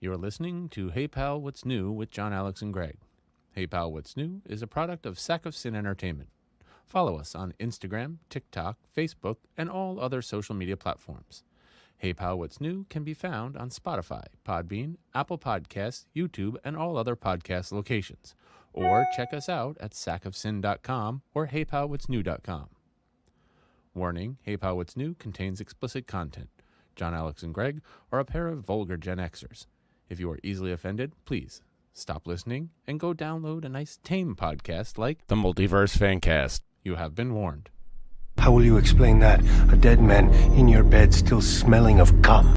You're listening to Hey Pal, What's New with John, Alex, and Greg. Hey Pal, What's New is a product of Sack of Sin Entertainment. Follow us on Instagram, TikTok, Facebook, and all other social media platforms. Hey Pal, What's New can be found on Spotify, Podbean, Apple Podcasts, YouTube, and all other podcast locations. Or check us out at sackofsin.com or heypalwhatsnew.com. Warning, Hey Pal, What's New contains explicit content. John, Alex, and Greg are a pair of vulgar Gen Xers. If you are easily offended, please stop listening and go download a nice tame podcast like the Multiverse Fancast. You have been warned. How will you explain that? A dead man in your bed still smelling of cum.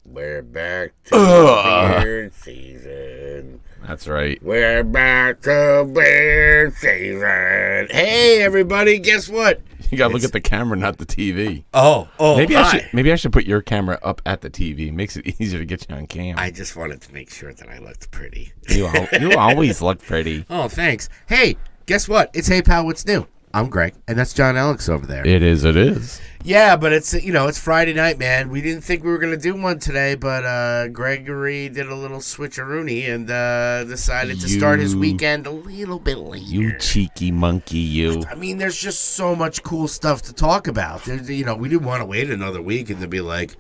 We're back to beard season. That's right. We're back to beard season. Hey, everybody, guess what? You gotta look at the camera, not the TV. Oh, Maybe I should put your camera up at the TV. Makes it easier to get you on camera. I just wanted to make sure that I looked pretty. You always look pretty. Oh, thanks. Hey, guess what? It's Hey Pal, What's New? I'm Greg, and that's John Alex over there. It is. Yeah, but it's Friday night, man. We didn't think we were going to do one today, but Gregory did a little switcheroony and decided to start his weekend a little bit later. You cheeky monkey, you. I mean, there's just so much cool stuff to talk about. We didn't want to wait another week and to be like,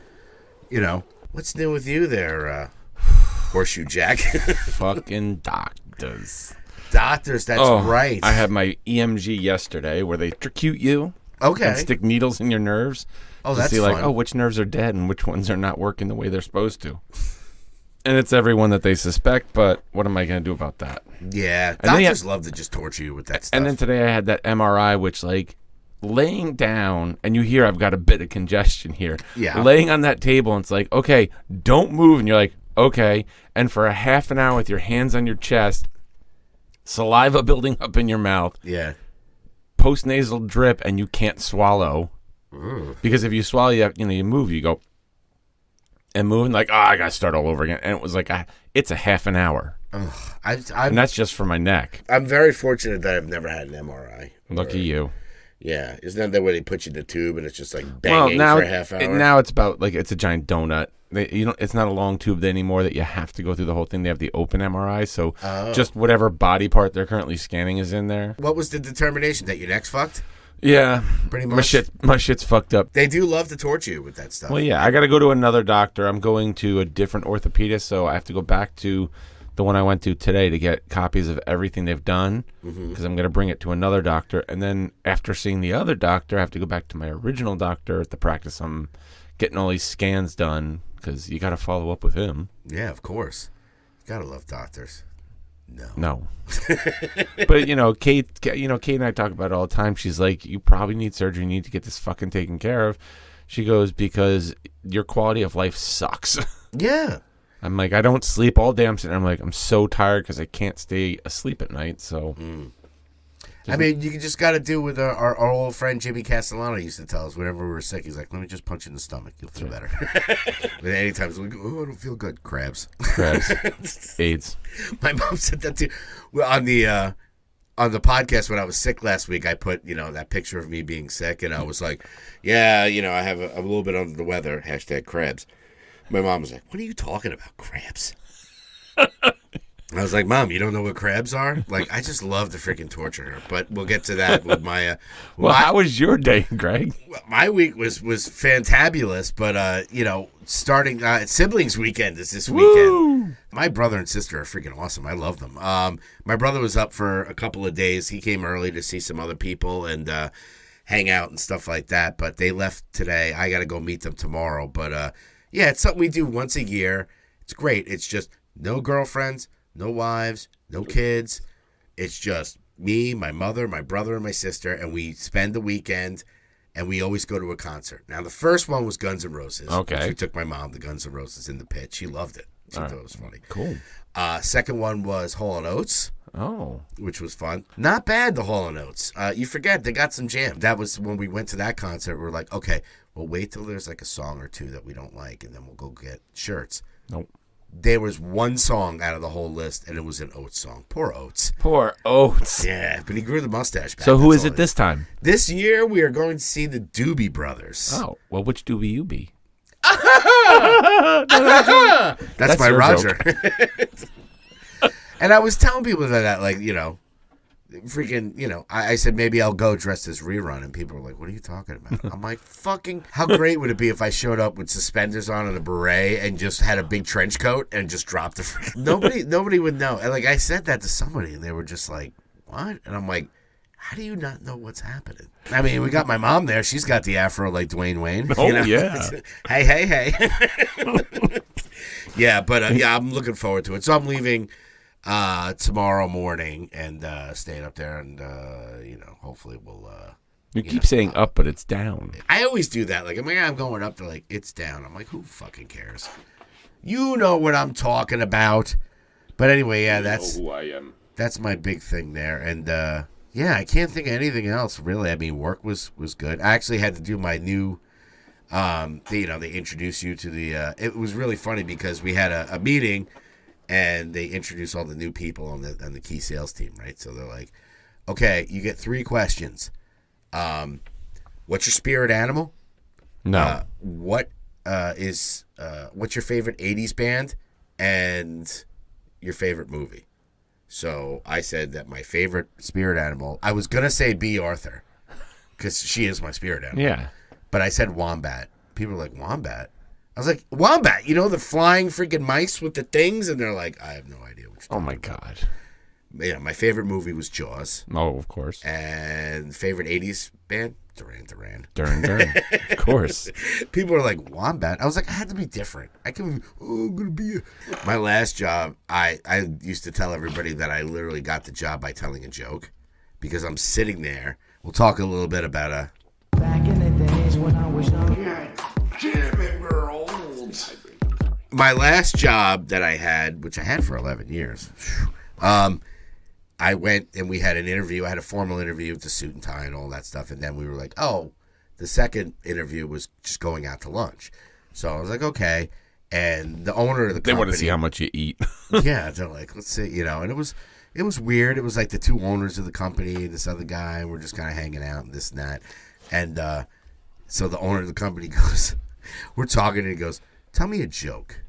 what's new with you there, Horseshoe Jack? Fucking doctors. Doctors, that's right. I had my EMG yesterday where they electrocute you. Okay. And stick needles in your nerves. Oh, to that's see, fun. which nerves are dead and which ones are not working the way they're supposed to. And it's everyone that they suspect, but what am I going to do about that? Yeah, And then doctors love to just torture you with that stuff. And then today I had that MRI, which, laying down, and you hear I've got a bit of congestion here. Yeah. Laying on that table, and it's like, okay, don't move. And you're like, okay. And for a half an hour with your hands on your chest, saliva building up in your mouth. Yeah. Post-nasal drip, and you can't swallow. Because if you swallow, you move, you go and move, and I got to start all over again. And it was like, it's a half an hour. And that's just for my neck. I'm very fortunate that I've never had an MRI. Lucky you. Yeah. Isn't that where they put you in the tube and it's just banging for a half hour? Now it's about it's a giant donut. It's not a long tube anymore that you have to go through the whole thing. They have the open MRI, so just whatever body part they're currently scanning is in there. What was the determination? That your neck's fucked? Yeah, pretty much. My shit's fucked up. They do love to torture you with that stuff. Well, yeah, I got to go to another doctor. I'm going to a different orthopedist, so I have to go back to the one I went to today to get copies of everything they've done because I'm going to bring it to another doctor. And then after seeing the other doctor, I have to go back to my original doctor at the practice. I'm getting all these scans done because you got to follow up with him. Yeah, of course. You got to love doctors. No. But, Kate and I talk about it all the time. She's like, you probably need surgery. You need to get this fucking taken care of. She goes, because your quality of life sucks. Yeah. I'm like, I don't sleep all day. I'm so tired because I can't stay asleep at night. So, I mean, you just got to do with our old friend Jimmy Castellano used to tell us whenever we were sick. He's like, let me just punch you in the stomach. You'll feel better. But anytime we go, I don't feel good. Crabs. AIDS. My mom said that too. Well, on the podcast when I was sick last week, I put, that picture of me being sick. And I was like, yeah, I have a little bit under the weather. #crabs. My mom was like, what are you talking about, crabs? I was like, Mom, you don't know what crabs are? I just love to freaking torture her. But we'll get to that with my... how was your day, Greg? My week was fantabulous, but, starting... siblings weekend is this weekend. Woo! My brother and sister are freaking awesome. I love them. My brother was up for a couple of days. He came early to see some other people and hang out and stuff like that. But they left today. I got to go meet them tomorrow. But, yeah, it's something we do once a year. It's great. It's just no girlfriends, no wives, no kids. It's just me, my mother, my brother, and my sister, and we spend the weekend, and we always go to a concert. Now, the first one was Guns N' Roses. Okay. We took my mom to Guns N' Roses in the pit. She loved it. She thought it was funny. Cool. Second one was Hall & Oates. Oh. Which was fun. Not bad, the Hall & Oates. You forget, they got some jam. That was when we went to that concert. We were like, okay, we'll wait till there's like a song or two that we don't like, and then we'll go get shirts. Nope. There was one song out of the whole list, and it was an Oates song. Poor Oates. Poor Oates. Yeah, but he grew the mustache back. So who is it this time? This year, we are going to see the Doobie Brothers. Oh, well, which Doobie you be? That's my Roger. And I was telling people that, like, you know, freaking, you know, I said maybe I'll go dressed as Rerun, and people were like, what are you talking about? I'm like, fucking, how great would it be if I showed up with suspenders on and a beret and just had a big trench coat and just dropped the freaking... Nobody would know. And, like, I said that to somebody, and they were just like, what? And I'm like, how do you not know what's happening? I mean, we got my mom there. She's got the afro like Dwayne Wayne. Oh, you know? yeah. Hey. Yeah, but, yeah, I'm looking forward to it. So I'm leaving... tomorrow morning and staying up there, and you know, hopefully we'll you keep saying up, but it's down. I always do that. Like, I'm going up, they're like, it's down. I'm like, who fucking cares? You know what I'm talking about. But anyway, yeah, that's who I am. That's my big thing there. And yeah, I can't think of anything else really. I mean, work was good. I actually had to do my new they introduce you to the it was really funny because we had a meeting. And they introduce all the new people on the key sales team, right? So they're like, okay, you get 3 questions. What's your spirit animal? No. What's your favorite 80s band? And your favorite movie? So I said that my favorite spirit animal, I was going to say B. Arthur, because she is my spirit animal. Yeah. But I said wombat. People were like, wombat? I was like, wombat, you know, the flying freaking mice with the things? And they're like, I have no idea what you're talking Oh, my about. God. Yeah, my favorite movie was Jaws. Oh, of course. And favorite 80s band? Duran. Duran. Of course. People are like, wombat? I was like, I had to be different. I'm going to be My last job, I used to tell everybody that I literally got the job by telling a joke. Because I'm sitting there. We'll talk a little bit about Back in the days when I was young. Damn it, we're old. My last job that I had, which I had for 11 years, I went and we had an interview. I had a formal interview with the suit and tie and all that stuff. And then we were like, oh, the second interview was just going out to lunch. So I was like, okay. And the owner of the company. They want to see how much you eat. Yeah, they're like, let's see, you know. And it was weird. It was like the 2 owners of the company, this other guy, and we're just kind of hanging out and this and that. And so the owner of the company goes, we're talking, and he goes, tell me a joke.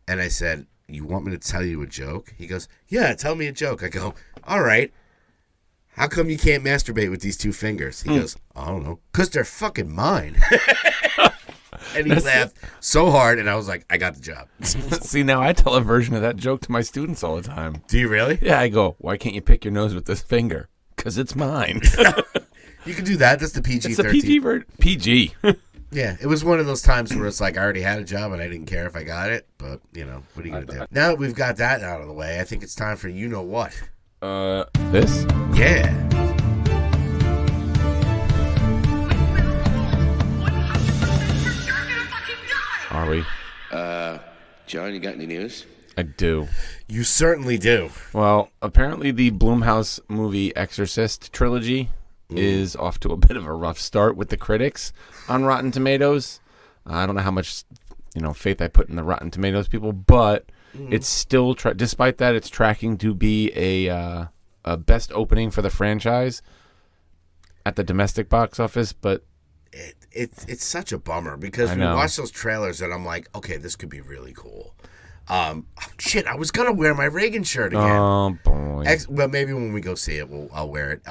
And I said, you want me to tell you a joke? He goes, yeah, tell me a joke. I go, all right. How come you can't masturbate with these 2 fingers? He goes, I don't know. Because they're fucking mine. And he laughed so hard, and I was like, I got the job. See, now I tell a version of that joke to my students all the time. Do you really? Yeah, I go, why can't you pick your nose with this finger? Because it's mine. You can do that. That's the PG-13. It's the PG PG. Yeah, it was one of those times where it's like I already had a job and I didn't care if I got it, but, you know, what are you going to do? Now that we've got that out of the way, I think it's time for you know what. This? Yeah. Are we? John, you got any news? I do. You certainly do. Well, apparently the Blumhouse movie Exorcist trilogy is off to a bit of a rough start with the critics on Rotten Tomatoes. I don't know how much, faith I put in the Rotten Tomatoes people, but it's still, despite that, it's tracking to be a best opening for the franchise at the domestic box office. But it's such a bummer because we watch those trailers and I'm like, okay, this could be really cool. Shit, I was gonna wear my Reagan shirt again. Oh boy! Well, maybe when we go see it, I'll wear it.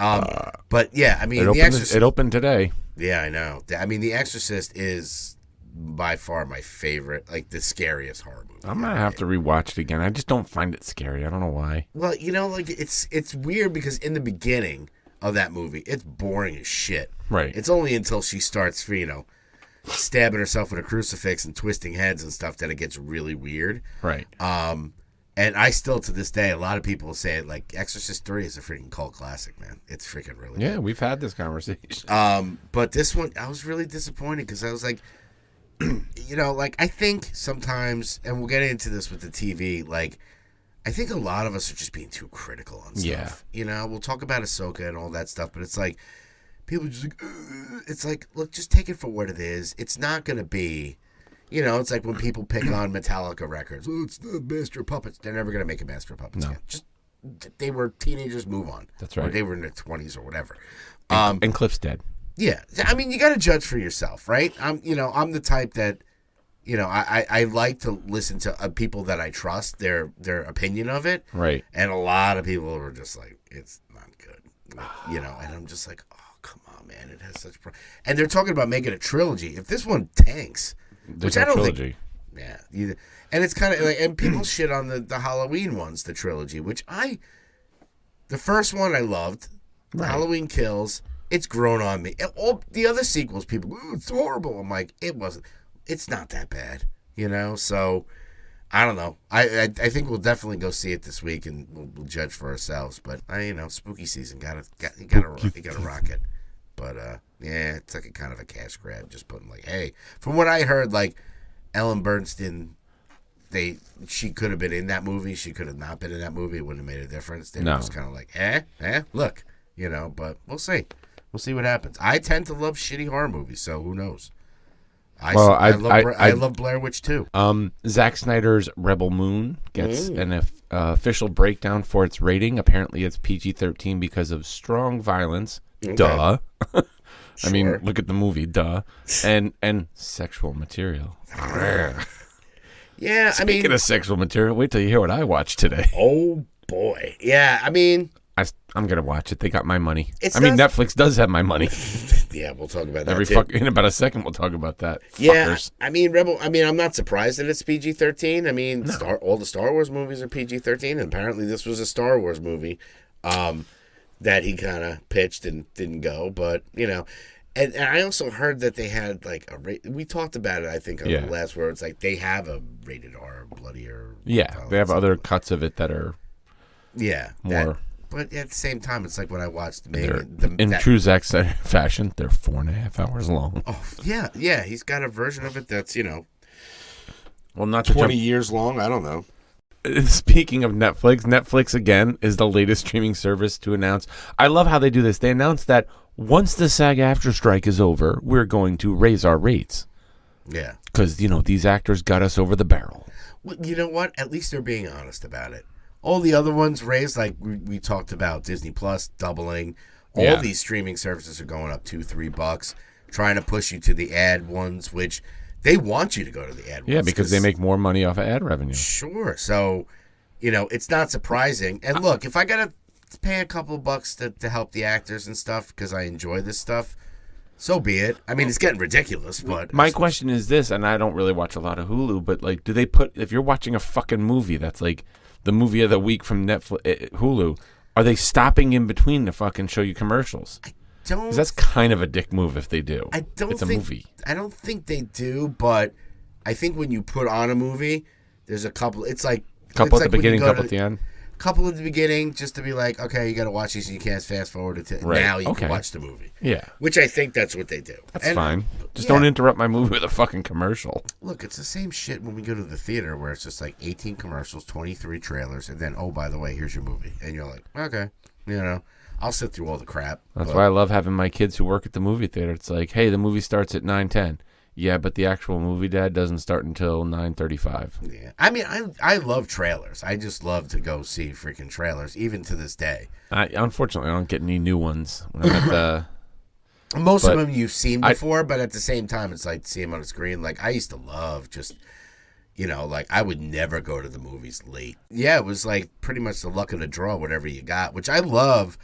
But yeah, I mean, The Exorcist. It opened today. Yeah, I know. I mean, The Exorcist is by far my favorite, like the scariest horror movie. I'm gonna have to rewatch it again. I just don't find it scary. I don't know why. Well, like it's weird because in the beginning of that movie, it's boring as shit. Right. It's only until she starts, stabbing herself with a crucifix and twisting heads and stuff that it gets really weird. Right. And I still, to this day, a lot of people say it, like, Exorcist 3 is a freaking cult classic, man. It's freaking really good. Yeah, we've had this conversation. But this one, I was really disappointed because I was like, you know, like, I think sometimes, and we'll get into this with the TV, like, I think a lot of us are just being too critical on stuff. Yeah. You know, we'll talk about Ahsoka and all that stuff, but it's like, people just like, it's like, look, just take it for what it is. It's not going to be, you know, it's like when people pick on Metallica records. Oh, it's the Master of Puppets. They're never going to make a Master of Puppets again. Just, they were teenagers, move on. That's right. Or they were in their 20s or whatever. And Cliff's dead. Yeah. I mean, you got to judge for yourself, right? I'm the type that, you know, I like to listen to people that I trust, their opinion of it. Right. And a lot of people were just like, it's not good. Like, you know, and I'm just like, oh, come on, man. It has such... And they're talking about making a trilogy. If this one tanks... There's which I don't trilogy. think... Yeah. And it's kind of like... And people shit on the Halloween ones, the trilogy, which the first one I loved. Right. Halloween Kills. It's grown on me. All the other sequels, people, it's horrible. I'm like, it wasn't... It's not that bad, you know. So I don't know. I think we'll definitely go see it this week, and we'll judge for ourselves. But spooky season gotta rock it. But yeah, it's like a kind of a cash grab. Just putting like, hey, from what I heard, like Ellen Bernstein, she could have been in that movie. She could have not been in that movie. It wouldn't have made a difference. They were just kind of like, look, you know. But we'll see. We'll see what happens. I tend to love shitty horror movies, so who knows. I love Blair Witch too. Zack Snyder's Rebel Moon gets an official breakdown for its rating. Apparently, it's PG-13 because of strong violence. Okay. Duh. I mean, look at the movie. Duh. And sexual material. Yeah, Speaking of sexual material, wait till you hear what I watched today. Oh boy. Yeah, I mean, I'm gonna watch it. They got my money. Netflix does have my money. Yeah, we'll talk about that in about a second. We'll talk about that. Yeah, Fuckers. I mean, I'm not surprised that it's PG-13. I mean, all the Star Wars movies are PG-13, and apparently this was a Star Wars movie that he kind of pitched and didn't go. But you know, and I also heard that they had like we talked about it. I think on the last word, it's like they have a rated R, bloodier. Yeah, they have other cuts of it that are more. But at the same time, it's like when I watched in true Zack Snyder fashion, they're 4.5 hours long. Oh yeah. He's got a version of it that's not 20 years long. I don't know. Speaking of Netflix again is the latest streaming service to announce. I love how they do this. They announced that once the SAG-AFTRA strike is over, we're going to raise our rates. Yeah, because these actors got us over the barrel. Well, you know what? At least they're being honest about it. All the other ones raised, like we talked about Disney Plus doubling. All these streaming services are going up $2-3, trying to push you to the ad ones, which they want you to go to the ad ones. Yeah, because they make more money off of ad revenue. Sure. So, it's not surprising. And look, if I got to pay a couple of bucks to help the actors and stuff because I enjoy this stuff, so be it. I mean, it's getting ridiculous, but... My question is this, and I don't really watch a lot of Hulu, but, like, do they put... If you're watching a fucking movie that's, like... the movie of the week from Netflix, Hulu, are they stopping in between to fucking show you commercials? I don't. 'Cause that's kind of a dick move if they do. It's a movie. I don't think they do, but I think when you put on a movie, there's a couple. It's like couple at the beginning, couple at the end. Couple at the beginning, just to be like, okay, you got to watch these, and you can't fast forward it to now. You can watch the movie. Yeah, which I think that's what they do. That's fine. Just don't interrupt my movie with a fucking commercial. Look, it's the same shit when we go to the theater, where it's just like 18 commercials, 23 trailers, and then by the way, here's your movie, and you're like, okay, I'll sit through all the crap. That's why I love having my kids who work at the movie theater. It's like, hey, the movie starts at 9:10. Yeah, but the actual movie, Dad, doesn't start until 9:35. Yeah, I mean, I love trailers. I just love to go see freaking trailers, even to this day. Unfortunately, I don't get any new ones when I'm at the. Most of them you've seen before, but at the same time, it's like to see them on a screen. Like I used to love just, like I would never go to the movies late. Yeah, it was like pretty much the luck of the draw, whatever you got. Which I love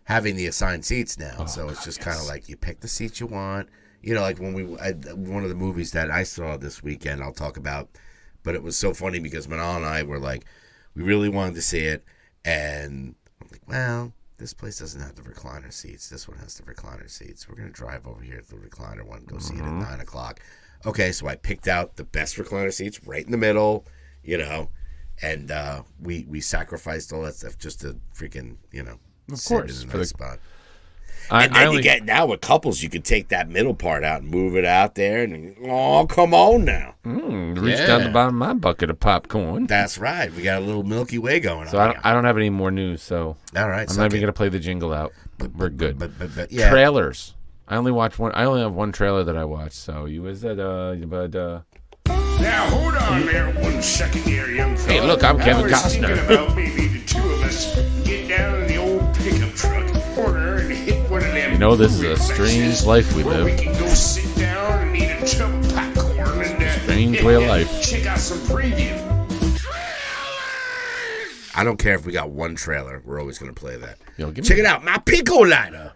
having the assigned seats now. So it's just kind of like you pick the seats you want. Like when one of the movies that I saw this weekend, I'll talk about, but it was so funny because Manal and I were like, we really wanted to see it, and I'm like, well, this place doesn't have the recliner seats. This one has the recliner seats. We're going to drive over here to the recliner one, go see it at 9 o'clock. Okay, so I picked out the best recliner seats right in the middle, and we sacrificed all that stuff just to freaking, of course, sit in a nice spot. And then you get now with couples, you could take that middle part out and move it out there. And oh, come on now. Reach down the bottom of my bucket of popcorn. That's right. We got a little Milky Way going so on. I don't have any more news, so all right, I'm not even going to play the jingle out. We're good. But yeah. Trailers. I only have one trailer that I watched, so you was that Now, hold on there 1 second here, young fella. Hey, look, I'm Kevin I was Costner. thinking about maybe the two of us get down in the old pickup truck corner and hit one of them. You know, this is a touring strange places life we where live. We can go sit down and eat a tub of popcorn and Strange way of life. check out some preview. I don't care if we got one trailer. We're always going to play that. Yo, Check it out. My pico lighter.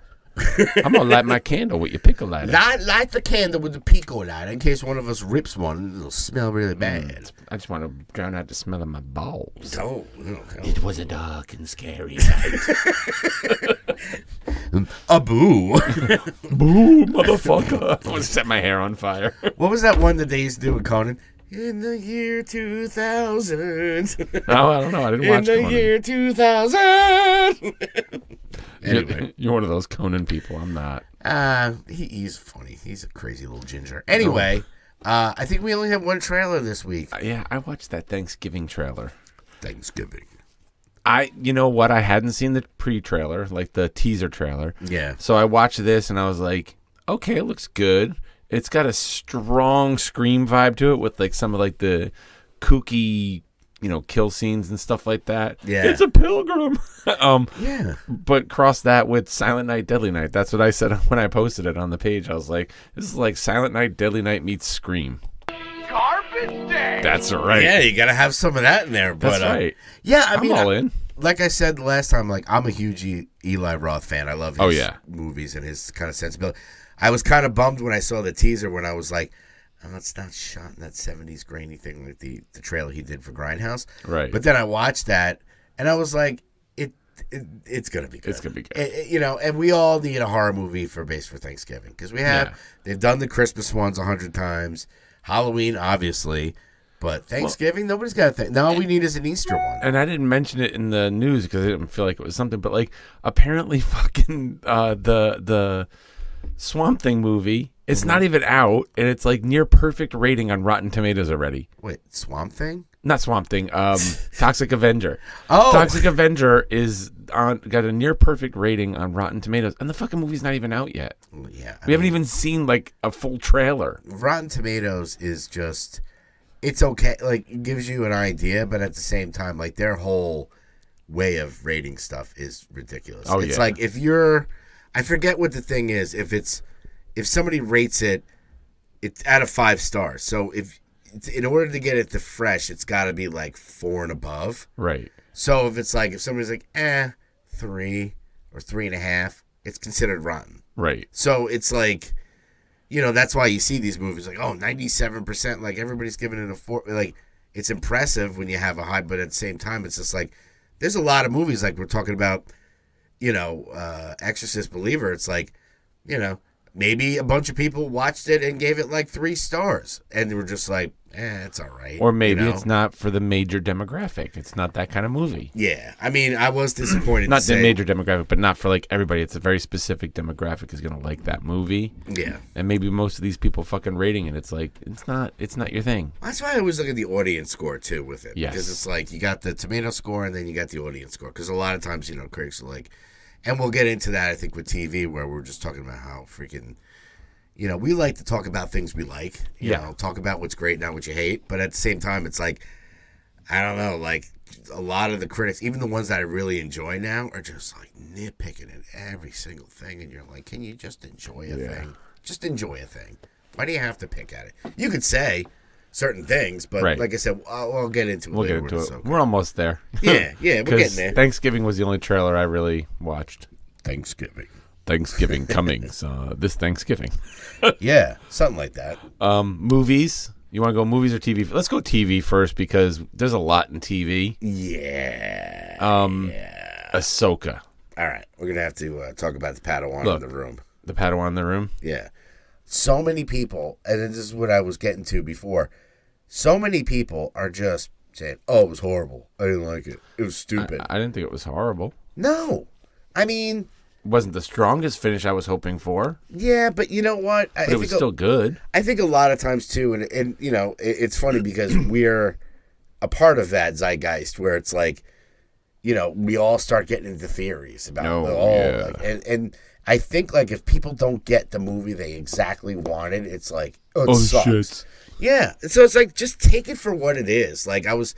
I'm going to light my candle with your pickle lighter. Light the candle with the pico lighter in case one of us rips one. It'll smell really bad. I just want to drown out the smell of my balls. Oh, It was a dark and scary night. a boo. Boo, motherfucker. I want to set my hair on fire. What was that one that they used to do with Conan? In the year 2000. No, I don't know. I didn't watch In the Conan. year 2000. Anyway. You're one of those Conan people. I'm not. He's funny. He's a crazy little ginger. Anyway, I think we only have one trailer this week. Yeah, I watched that Thanksgiving trailer. Thanksgiving. You know what? I hadn't seen the pre-trailer, like the teaser trailer. Yeah. So I watched this and I was like, okay, it looks good. It's got a strong Scream vibe to it with like some of like the kooky, kill scenes and stuff like that. Yeah. It's a pilgrim. Yeah. But cross that with Silent Night, Deadly Night. That's what I said when I posted it on the page. I was like, this is like Silent Night, Deadly Night meets Scream. Carpet Day. That's right. Yeah, you got to have some of that in there. But, That's right. Yeah, I mean, I'm all in. Like I said last time, like I'm a huge Eli Roth fan. I love his movies and his kind of sensibility. I was kind of bummed when I saw the teaser when I was like, oh, it's not shot in that 70s grainy thing like the trailer he did for Grindhouse. Right. But then I watched that and I was like, it's going to be good. It's going to be good. And we all need a horror movie for Thanksgiving because they've done the Christmas ones 100 times, Halloween, obviously. But Thanksgiving, nobody's got a thing. Now all we need is an Easter one. And I didn't mention it in the news because I didn't feel like it was something. But like, apparently, fucking the Swamp Thing movie, it's not even out, and it's like near perfect rating on Rotten Tomatoes already. Wait, Swamp Thing? Not Swamp Thing. Toxic Avenger. Oh, Toxic Avenger is got a near perfect rating on Rotten Tomatoes, and the fucking movie's not even out yet. Yeah, We haven't even seen like a full trailer. Rotten Tomatoes is just. It's okay. Like, it gives you an idea, but at the same time, like, their whole way of rating stuff is ridiculous. Oh, it's yeah. like, I forget what the thing is. If somebody rates it, it's out of 5 stars. So in order to get it to fresh, it's got to be like 4 and above. Right. So if somebody's like, 3 or 3.5, it's considered rotten. Right. So it's like, that's why you see these movies like, 97%, like everybody's giving it a 4. Like, it's impressive when you have a high, but at the same time, it's just like, there's a lot of movies like we're talking about, Exorcist Believer. It's like, maybe a bunch of people watched it and gave it like 3 stars, and they were just like, it's all right. Or maybe it's not for the major demographic. It's not that kind of movie. Yeah, I mean, I was disappointed. Not the major demographic, but not for like everybody. It's a very specific demographic is going to like that movie. Yeah, and maybe most of these people fucking rating it. It's like it's not your thing. That's why I always look at the audience score too with it. Yes, because it's like you got the tomato score and then you got the audience score. Because a lot of times, critics are like, and we'll get into that I think with TV where we're just talking about how freaking. We like to talk about things we like. You know, talk about what's great, not what you hate. But at the same time, it's like, I don't know, like a lot of the critics, even the ones that I really enjoy now, are just like nitpicking at every single thing. And you're like, can you just enjoy a thing? Just enjoy a thing. Why do you have to pick at it? You could say certain things, but like I said, I'll get into it later. We'll get into it. We're almost there. Yeah, we're getting there. Thanksgiving was the only trailer I really watched. Thanksgiving coming this Thanksgiving. Yeah, something like that. Movies. You want to go movies or TV? Let's go TV first because there's a lot in TV. Yeah. Ahsoka. All right, we're gonna have to talk about the Padawan in the room. The Padawan in the room. Yeah. So many people, and this is what I was getting to before. So many people are just saying, "Oh, it was horrible. I didn't like it. It was stupid." I didn't think it was horrible. No, I mean. wasn't the strongest finish I was hoping for. Yeah, but you know what? But it was still good. I think a lot of times too, and you know, it's funny because we're a part of that zeitgeist where it's like, you know, we all start getting into theories about and I think like if people don't get the movie they exactly wanted, it's like, it sucks. Shit. Yeah, so it's like just take it for what it is. Like I was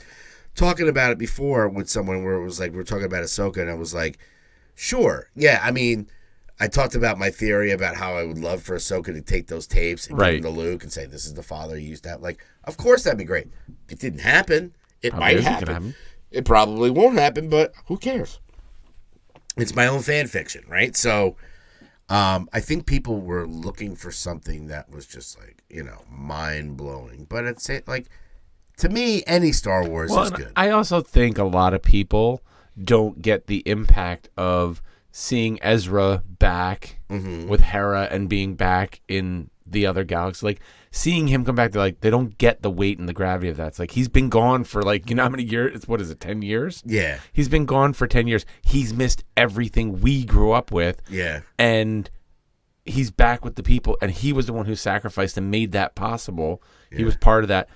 talking about it before with someone where it was like we're talking about Ahsoka, and I was like, sure, yeah. I mean, I talked about my theory about how I would love for Ahsoka to take those tapes and give them to Luke and say, "This is the father he used to have." Like, of course that'd be great. It didn't happen. It might happen. It probably won't happen, but who cares? It's my own fan fiction, right? So. I think people were looking for something that was just like, you know, mind blowing. But it's like, to me, any Star Wars is good. I also think a lot of people don't get the impact of seeing Ezra back with Hera and being back in the other galaxy. Like seeing him come back, they don't get the weight and the gravity of that. It's like he's been gone for like, you know how many years? What is it, 10 years? Yeah. He's been gone for 10 years. He's missed everything we grew up with. Yeah. And he's back with the people, and he was the one who sacrificed and made that possible. Yeah. He was part of that.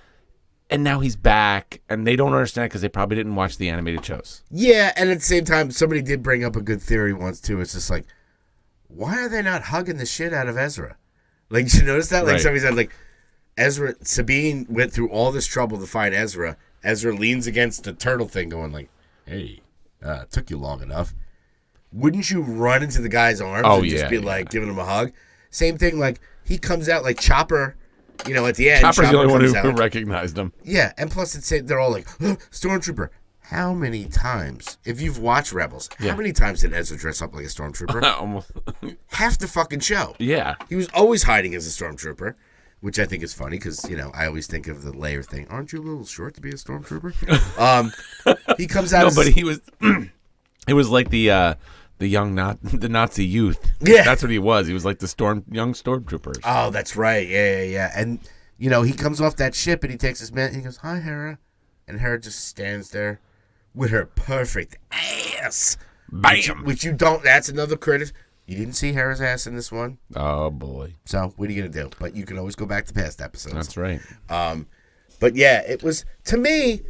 And now he's back, and they don't understand because they probably didn't watch the animated shows. Yeah, and at the same time, somebody did bring up a good theory once, too. It's just like, why are they not hugging the shit out of Ezra? Like, did you notice that? Like, somebody said, like, Sabine went through all this trouble to find Ezra. Ezra leans against the turtle thing going like, hey, it took you long enough. Wouldn't you run into the guy's arms and just be like giving him a hug? Same thing, like, he comes out like Chopper, you know, at the end. Chopper's the only one who recognized him. Yeah, and plus they're all like, oh, Stormtrooper. How many times, if you've watched Rebels, how many times did Ezra dress up like a Stormtrooper? Almost. Half the fucking show. Yeah. He was always hiding as a Stormtrooper, which I think is funny because, you know, I always think of the layer thing. Aren't you a little short to be a Stormtrooper? He comes out but he was, it was like the Nazi youth. Yeah. That's what he was. He was like the young stormtroopers. Oh, that's right. Yeah. And, you know, he comes off that ship and he takes his man and he goes, hi, Hera. And Hera just stands there with her perfect ass. Bam! Which you don't, that's another credit. You didn't see Hera's ass in this one. Oh, boy. So, what are you going to do? But you can always go back to past episodes. That's right. But yeah, it was, to me,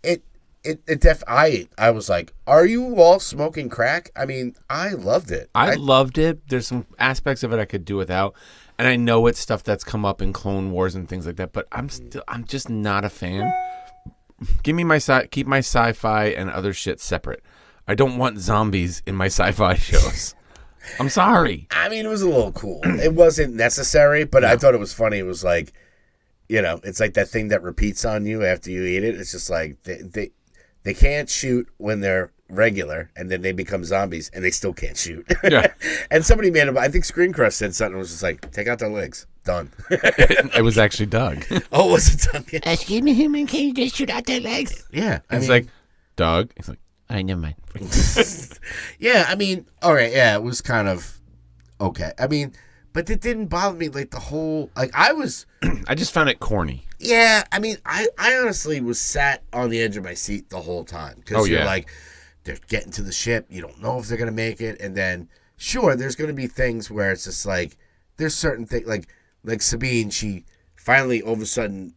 I was like, are you all smoking crack? I mean, I loved it. I loved it. There's some aspects of it I could do without, and I know it's stuff that's come up in Clone Wars and things like that. But I'm just not a fan. Keep my sci-fi and other shit separate. I don't want zombies in my sci-fi shows. I'm sorry. I mean, it was a little cool. It wasn't necessary, but I thought it was funny. It was like, you know, it's like that thing that repeats on you after you eat it. It's just like they can't shoot when they're regular, and then they become zombies, and they still can't shoot. Yeah. And somebody made I think Screen Crush said something. It was just like, take out their legs. Done. It was actually Doug. Oh, was it Doug? Yeah. Excuse me, human, can you just shoot out their legs? Yeah. It's like, Doug. He's like, all right, never mind. Yeah, I mean, all right, yeah, it was kind of okay. I mean, but it didn't bother me, like, the whole, like, I just found it corny. Yeah, I mean, I honestly was sat on the edge of my seat the whole time. Because you're like, they're getting to the ship, you don't know if they're going to make it, and then, sure, there's going to be things where it's just like, there's certain things, like Sabine, she finally, all of a sudden,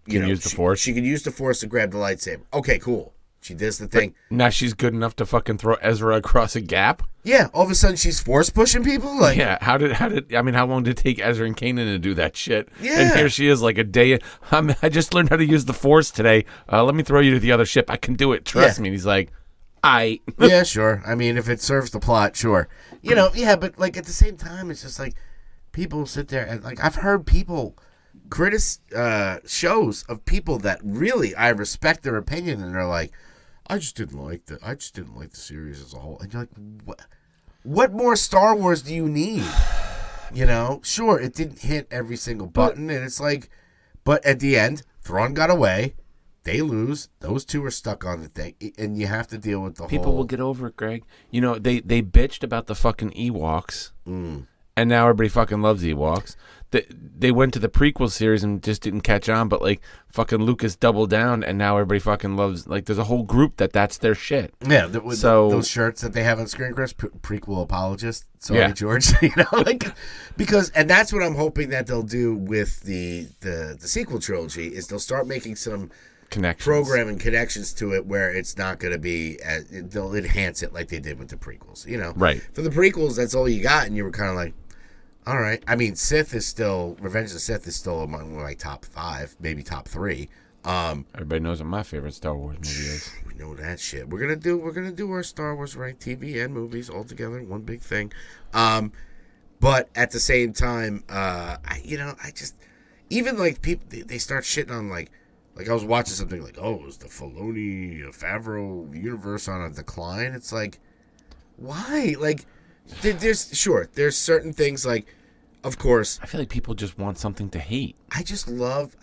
you know, use the Force. She can use the Force to grab the lightsaber. Okay, cool. She does the thing. But now she's good enough to fucking throw Ezra across a gap? Yeah, all of a sudden she's Force pushing people? Like, yeah, how long did it take Ezra and Kanan to do that shit? Yeah. And here she is like a day, I just learned how to use the Force today. Let me throw you to the other ship. I can do it. Trust me. And he's like, yeah, sure. I mean, if it serves the plot, sure. You know, yeah, but like at the same time, it's just like people sit there and like I've heard people shows of people that really I respect their opinion, and they're like, I just didn't like the series as a whole. And you're like, what more Star Wars do you need? You know, sure, it didn't hit every single button, and it's like, but at the end, Thrawn got away. They lose. Those two are stuck on the thing, and you have to deal with the People will get over it, Greg. You know, they bitched about the fucking Ewoks, and now everybody fucking loves Ewoks. They went to the prequel series and just didn't catch on, but like fucking Lucas doubled down, and now everybody fucking loves. Like, there's a whole group that's their shit. Yeah, so those shirts that they have on Screen Crush, prequel apologist. Sorry, Yeah. George. Because that's what I'm hoping that they'll do with the sequel trilogy is they'll start making some connections, programming connections to it where it's not going to be. They'll enhance it like they did with the prequels. Right. For the prequels, that's all you got, and you were kind of like, all right. I mean, Revenge of the Sith is still among my top 5, maybe top 3. Everybody knows what my favorite Star Wars movie is. We know that shit. We're gonna do our Star Wars right, TV and movies all together, one big thing. But at the same time, I just even like people they start shitting on like I was watching something like, oh, is the Filoni Favreau universe on a decline? It's like, why? Like, there's certain things like, of course. I feel like people just want something to hate. I just love,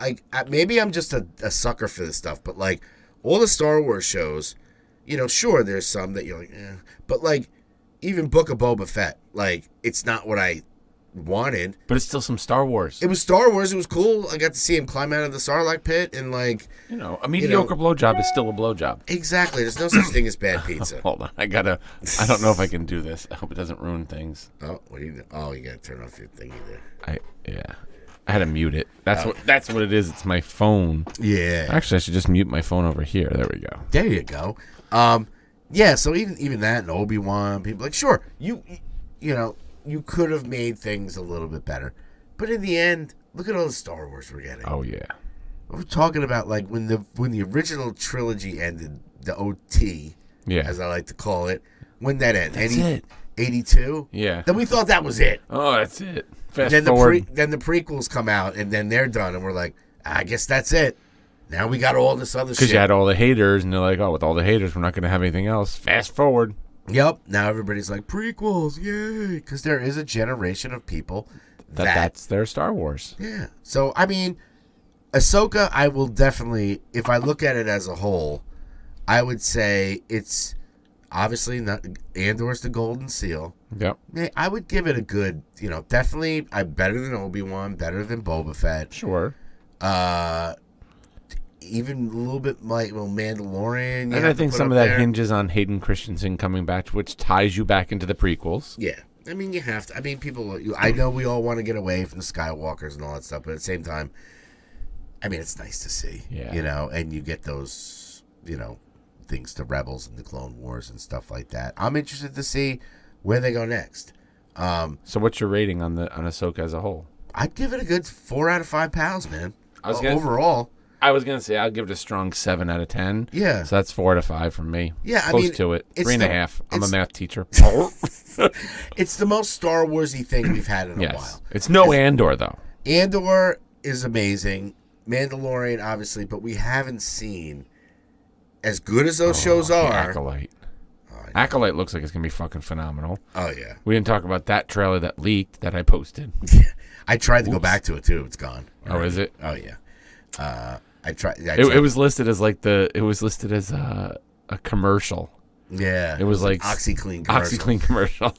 maybe I'm just a sucker for this stuff, but like all the Star Wars shows, sure, there's some that you're like, but like even Book of Boba Fett, like it's not what I wanted. But it's still some Star Wars. It was Star Wars. It was cool. I got to see him climb out of the Sarlacc pit and like, a mediocre blowjob is still a blowjob. Exactly. There's no such thing as bad pizza. Hold on. I don't know if I can do this. I hope it doesn't ruin things. Oh, what do you do? Oh, you got to turn off your thingy there. I had to mute it. That's what it is. It's my phone. Yeah. Actually, I should just mute my phone over here. There we go. There you go. Yeah, so even that and Obi-Wan, people like, sure, you could have made things a little bit better. But in the end, look at all the Star Wars we're getting. Oh yeah. We're talking about like when the original trilogy ended, the OT, as I like to call it, when that ended. That's it. 82? Yeah. Then we thought that was it. Oh, that's it. Fast Then forward. then the prequels come out and then they're done and we're like, I guess that's it. Now we got all this other shit. Because you had all the haters and they're like, oh, with all the haters, we're not going to have anything else. Fast forward. Yep. Now everybody's like, prequels, yay. Because there is a generation of people that's their Star Wars. Yeah. So, I mean, Ahsoka, I will definitely, if I look at it as a whole, I would say it's obviously not, Andor's the golden seal. Yep. I would give it a good, definitely better than Obi-Wan, better than Boba Fett. Sure. Even a little bit like Mandalorian. And I think some of that hinges on Hayden Christensen coming back, which ties you back into the prequels. Yeah. I mean, you have to. I mean, people, I know we all want to get away from the Skywalkers and all that stuff, but at the same time, I mean, it's nice to see, and you get those, things to Rebels and the Clone Wars and stuff like that. I'm interested to see where they go next. So what's your rating on Ahsoka as a whole? I'd give it a good 4 out of 5 pounds, man. Overall. I was going to say I'll give it a strong 7 out of 10. Yeah. So that's 4 out of 5 from me. Yeah, Close to it. 3.5. I'm a math teacher. It's the most Star Warsy thing we've had in a while. It's no Andor, though. Andor is amazing. Mandalorian, obviously, but we haven't seen, as good as those shows are. Acolyte. Acolyte looks like it's going to be fucking phenomenal. Oh, yeah. We didn't talk about that trailer that leaked that I posted. I tried to go back to it, too. It's gone. Oh, is it? Oh, yeah. I tried. It was listed as a commercial. Yeah. It was like OxyClean commercial. OxyClean commercial.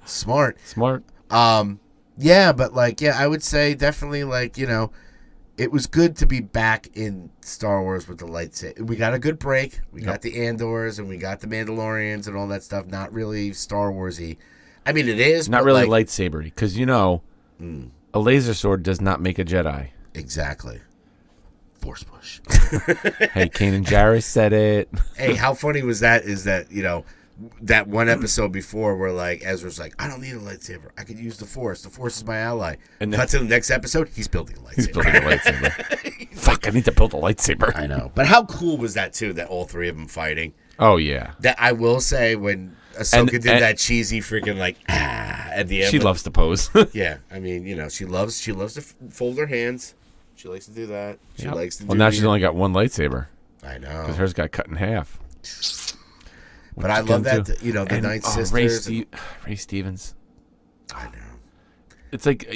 Smart. Yeah, but I would say definitely it was good to be back in Star Wars with the lightsaber. We got a good break. We got the Andors and we got the Mandalorians and all that stuff. Not really Star Warsy. I mean, it is. Not really lightsabery because a laser sword does not make a Jedi. Exactly. Force push. Hey, Kanan Jarrus said it. Hey, how funny was that? Is that that one episode before where Ezra's like, I don't need a lightsaber. I could use the Force. The Force is my ally. And cut to the next episode, he's building a lightsaber. Fuck, I need to build a lightsaber. I know. But how cool was that too? That all three of them fighting. Oh yeah. That I will say when Ahsoka did that cheesy freaking at the end. She loves to pose. Yeah, I mean she loves to fold her hands. She likes to do that. She likes to. Well, now she's only got one lightsaber. I know. Because hers got cut in half. But I love that the Night Sisters. Ray Stevens. I know. It's like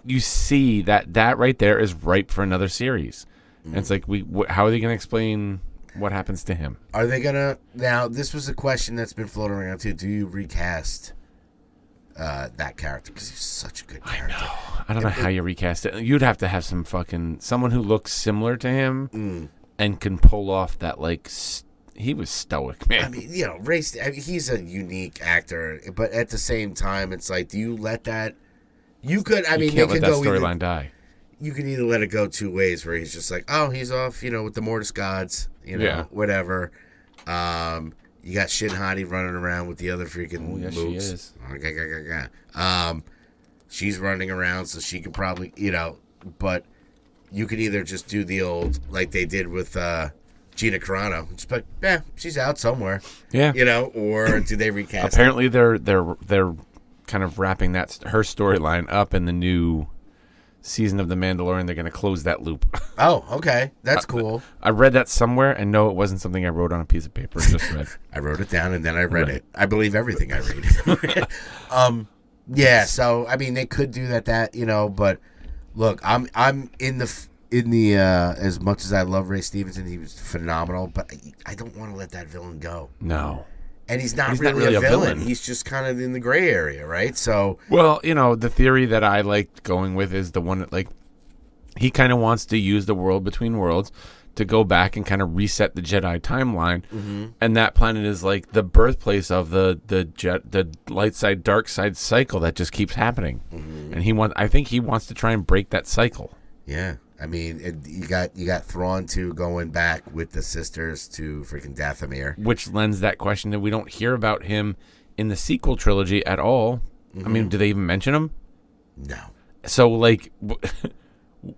you see that right there is ripe for another series. And it's like how are they going to explain what happens to him? Are they gonna now? This was a question that's been floating around too. Do you recast that character because he's such a good character. I don't know how you recast it. You'd have to have someone who looks similar to him and can pull off that, like, he was stoic, man. I mean, he's a unique actor, but at the same time, it's like, do you let that? You could, I mean, can't they let could that go storyline die. You can either let it go two ways, where he's just like, oh, he's off, with the Mortis gods, whatever. You got Shin Hati running around with the other freaking yes, moves. She is. She's running around, so she could probably, but you could either just do the old, like they did with Gina Carano. Just like, she's out somewhere. Yeah. Or do they recast Apparently they're kind of wrapping her storyline up in the new season of The Mandalorian. They're going to close that loop. Oh, okay. That's cool. I read that somewhere, and no, it wasn't something I wrote on a piece of paper. Just read. I wrote it down, and then I read it. I believe everything I read. Yeah, so, I mean, they could do that, but look, I'm in the as much as I love Ray Stevenson, he was phenomenal, but I don't want to let that villain go. No. And he's not really a villain. He's just kind of in the gray area, right? So, well, the theory that I liked going with is the one that, like, he kind of wants to use the world between worlds to go back and kind of reset the Jedi timeline, and that planet is like the birthplace of the light side dark side cycle that just keeps happening, and I think he wants to try and break that cycle. Yeah. I mean, you got Thrawn 2 going back with the sisters to freaking Dathomir, which lends that question that we don't hear about him in the sequel trilogy at all. I mean, do they even mention him? No. So, like,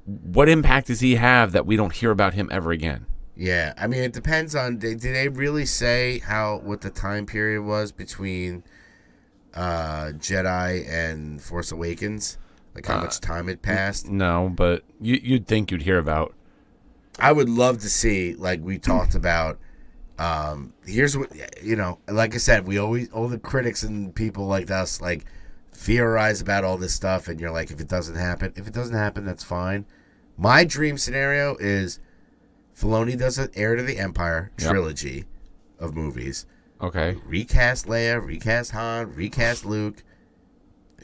what impact does he have that we don't hear about him ever again? Yeah, I mean, it depends on. Did they really say what the time period was between Jedi and Force Awakens? Like how much time had passed? No, but you'd think you'd hear about. I would love to see, like we talked about. Here's what like I said, we always, all the critics and people like us, like theorize about all this stuff, and you're like, if it doesn't happen, that's fine. My dream scenario is Filoni does an Heir to the Empire trilogy of movies. Okay. Recast Leia, recast Han, recast Luke.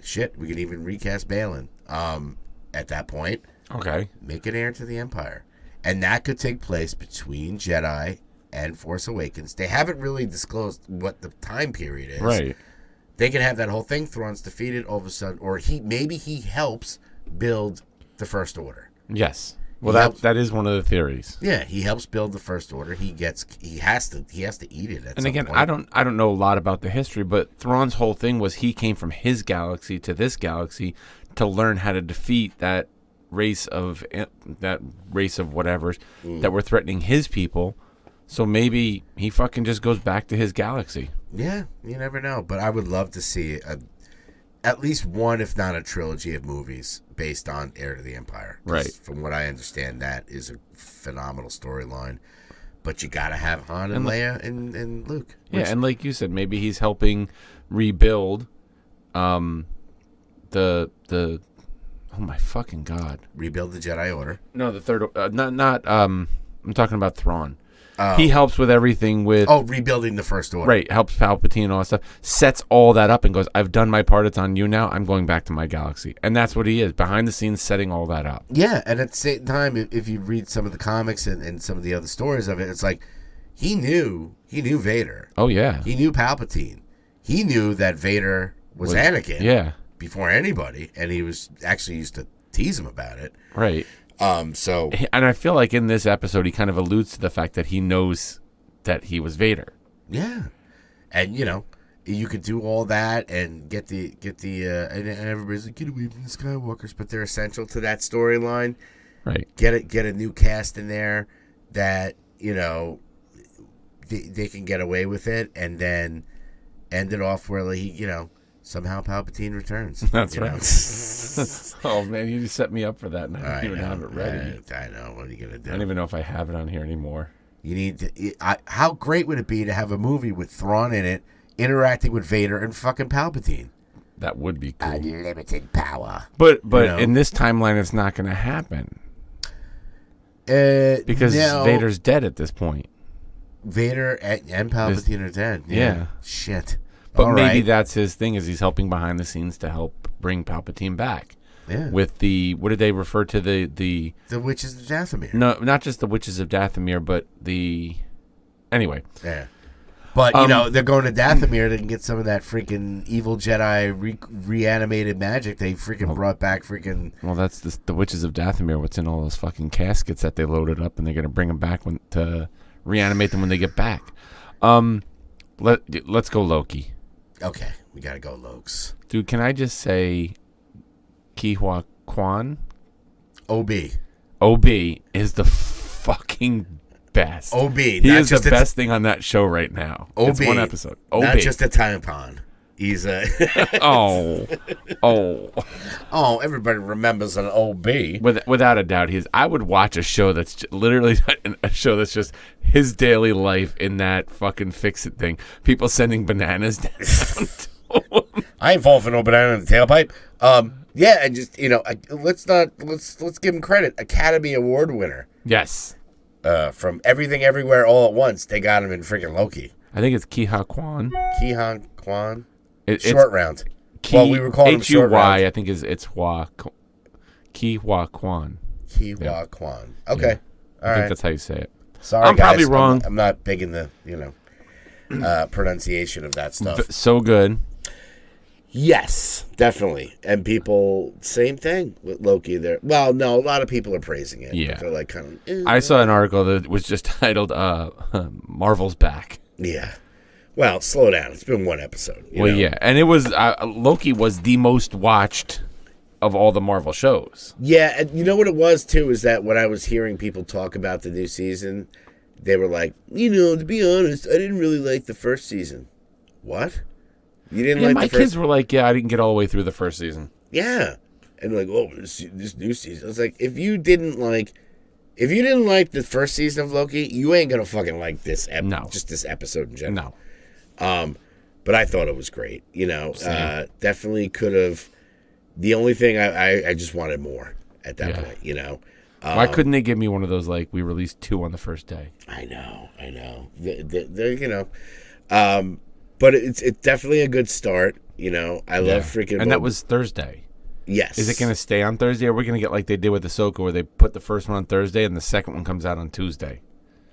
Shit, we can even recast Balin. At that point, okay, make an Heir to the Empire, and that could take place between Jedi and Force Awakens. They haven't really disclosed what the time period is. Right. They can have that whole thing. Thrawn's defeated all of a sudden, or he helps build the First Order. Yes. Well, that is one of the theories. Yeah, he helps build the First Order. He has to eat it. And again, I don't know a lot about the history, but Thrawn's whole thing was he came from his galaxy to this galaxy to learn how to defeat that race of whatever that were threatening his people. So maybe he fucking just goes back to his galaxy. Yeah, you never know. But I would love to see at least one, if not a trilogy of movies based on Heir to the Empire. Right. From what I understand, that is a phenomenal storyline. But you got to have Han and Leia and Luke. Yeah, and like you said, maybe he's helping rebuild the oh my fucking God. Rebuild the Jedi Order. No, the third I'm talking about Thrawn. He helps with everything with... Oh, rebuilding the First Order. Right, helps Palpatine and all that stuff. Sets all that up and goes, I've done my part, it's on you now. I'm going back to my galaxy. And that's what he is, behind the scenes setting all that up. Yeah, and at the same time, if you read some of the comics and some of the other stories of it, it's like, he knew Vader. Oh, yeah. He knew Palpatine. He knew that Vader was Anakin. Yeah. Before anybody. And he was actually used to tease him about it. Right. So, and I feel like in this episode he kind of alludes to the fact that he knows that he was Vader. Yeah, and you could do all that and get the and everybody's like, get away from the Skywalkers, but they're essential to that storyline. Right. Get a new cast in there that they can get away with it, and then end it off where somehow Palpatine returns. That's right. Oh, man, you just set me up for that, and I don't even have it ready. I know. What are you going to do? I don't even know if I have it on here anymore. You need to... how great would it be to have a movie with Thrawn in it, interacting with Vader and fucking Palpatine? That would be cool. Unlimited power. But in this timeline, it's not going to happen. Because Vader's dead at this point. Vader and Palpatine are dead. Yeah. Shit. But All maybe right. that's his thing, is he's helping behind the scenes to help bring Palpatine back. Yeah. With the, what did they refer to the The Witches of Dathomir. no, not just the Witches of Dathomir, but the, anyway. Yeah. But, they're going to Dathomir to get some of that freaking evil Jedi reanimated magic they freaking brought back freaking... Well, that's the Witches of Dathomir, what's in all those fucking caskets that they loaded up, and they're going to bring them back to reanimate them when they get back. Let's go Loki. Okay, we got to go Lokes. Dude, can I just say Kihua Kwan? OB. OB is the fucking best. OB. He is the best thing on that show right now. OB. It's one episode. OB. Not just a tampon. He's a... Oh, everybody remembers an OB. Without a doubt, I would watch a show that's literally a show that's just his daily life in that fucking fix-it thing. People sending bananas down to him. I ain't falling for no banana in the tailpipe. Yeah, and just let's give him credit. Academy Award winner. Yes. From Everything Everywhere All at Once, they got him in freaking Loki. I think it's Kiha Kwan. Kihan Kwan. It's Short round. Well, we were calling him short H-U-Y, round. I think it's Kihua Kwan. Kiwa Kwan. Okay. I think that's how you say it. Sorry, I'm guys. probably wrong. I'm not big in the, pronunciation of that stuff. So good. Yes, definitely. And people, same thing with Loki there. Well, no, a lot of people are praising it. Yeah. They're like kind of... I saw an article that was just titled Marvel's Back. Yeah. Well, slow down. It's been one episode. you know? Yeah. And it was, Loki was the most watched of all the Marvel shows. Yeah, and you know what it was, too, is that when I was hearing people talk about the new season, they were like, to be honest, I didn't really like the first season. What? You didn't like my the first... kids were like, I didn't get all the way through the first season. Yeah. And like, this new season. I was like, if you didn't like the first season of Loki, you ain't gonna fucking like this just this episode in general. No. But I thought it was great. Definitely could have. The only thing I just wanted more at that point. Why couldn't they give me one of those, like, we released 2 on the first day? I know. But it's definitely a good start. I love freaking. And that was Thursday. Yes. Is it going to stay on Thursday, or are we going to get like they did with Ahsoka, where they put the first one on Thursday and the second one comes out on Tuesday?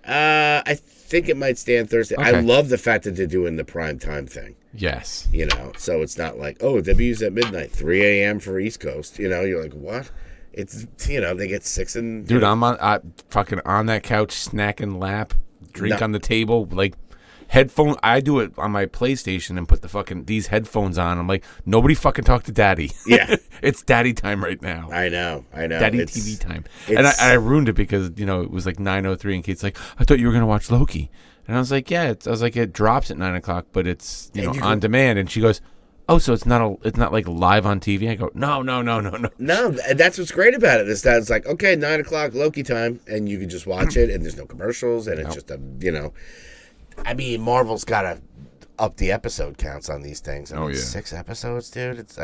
I think it might stay on Thursday. Okay. I love the fact that they're doing the prime time thing. Yes. So it's not like, W's at midnight, 3 a.m. for East Coast. You're like, what? It's, they get 6 and... Dude, I'm fucking on that couch, snacking lap, drink on the table, like... Headphone. I do it on my PlayStation and put these headphones on. I'm like, nobody fucking talk to daddy. Yeah. It's daddy time right now. I know. Daddy TV time. And I ruined it because, it was like 9:03 and Kate's like, I thought you were going to watch Loki. And I was like, yeah. it drops at 9 o'clock, but it's, on demand. And she goes, oh, so it's not like live on TV? I go, no. No, that's what's great about it. Is that it's like, okay, 9 o'clock Loki time, and you can just watch it, and there's no commercials, and it's just I mean, Marvel's got to up the episode counts on these things. 6 episodes, dude. It's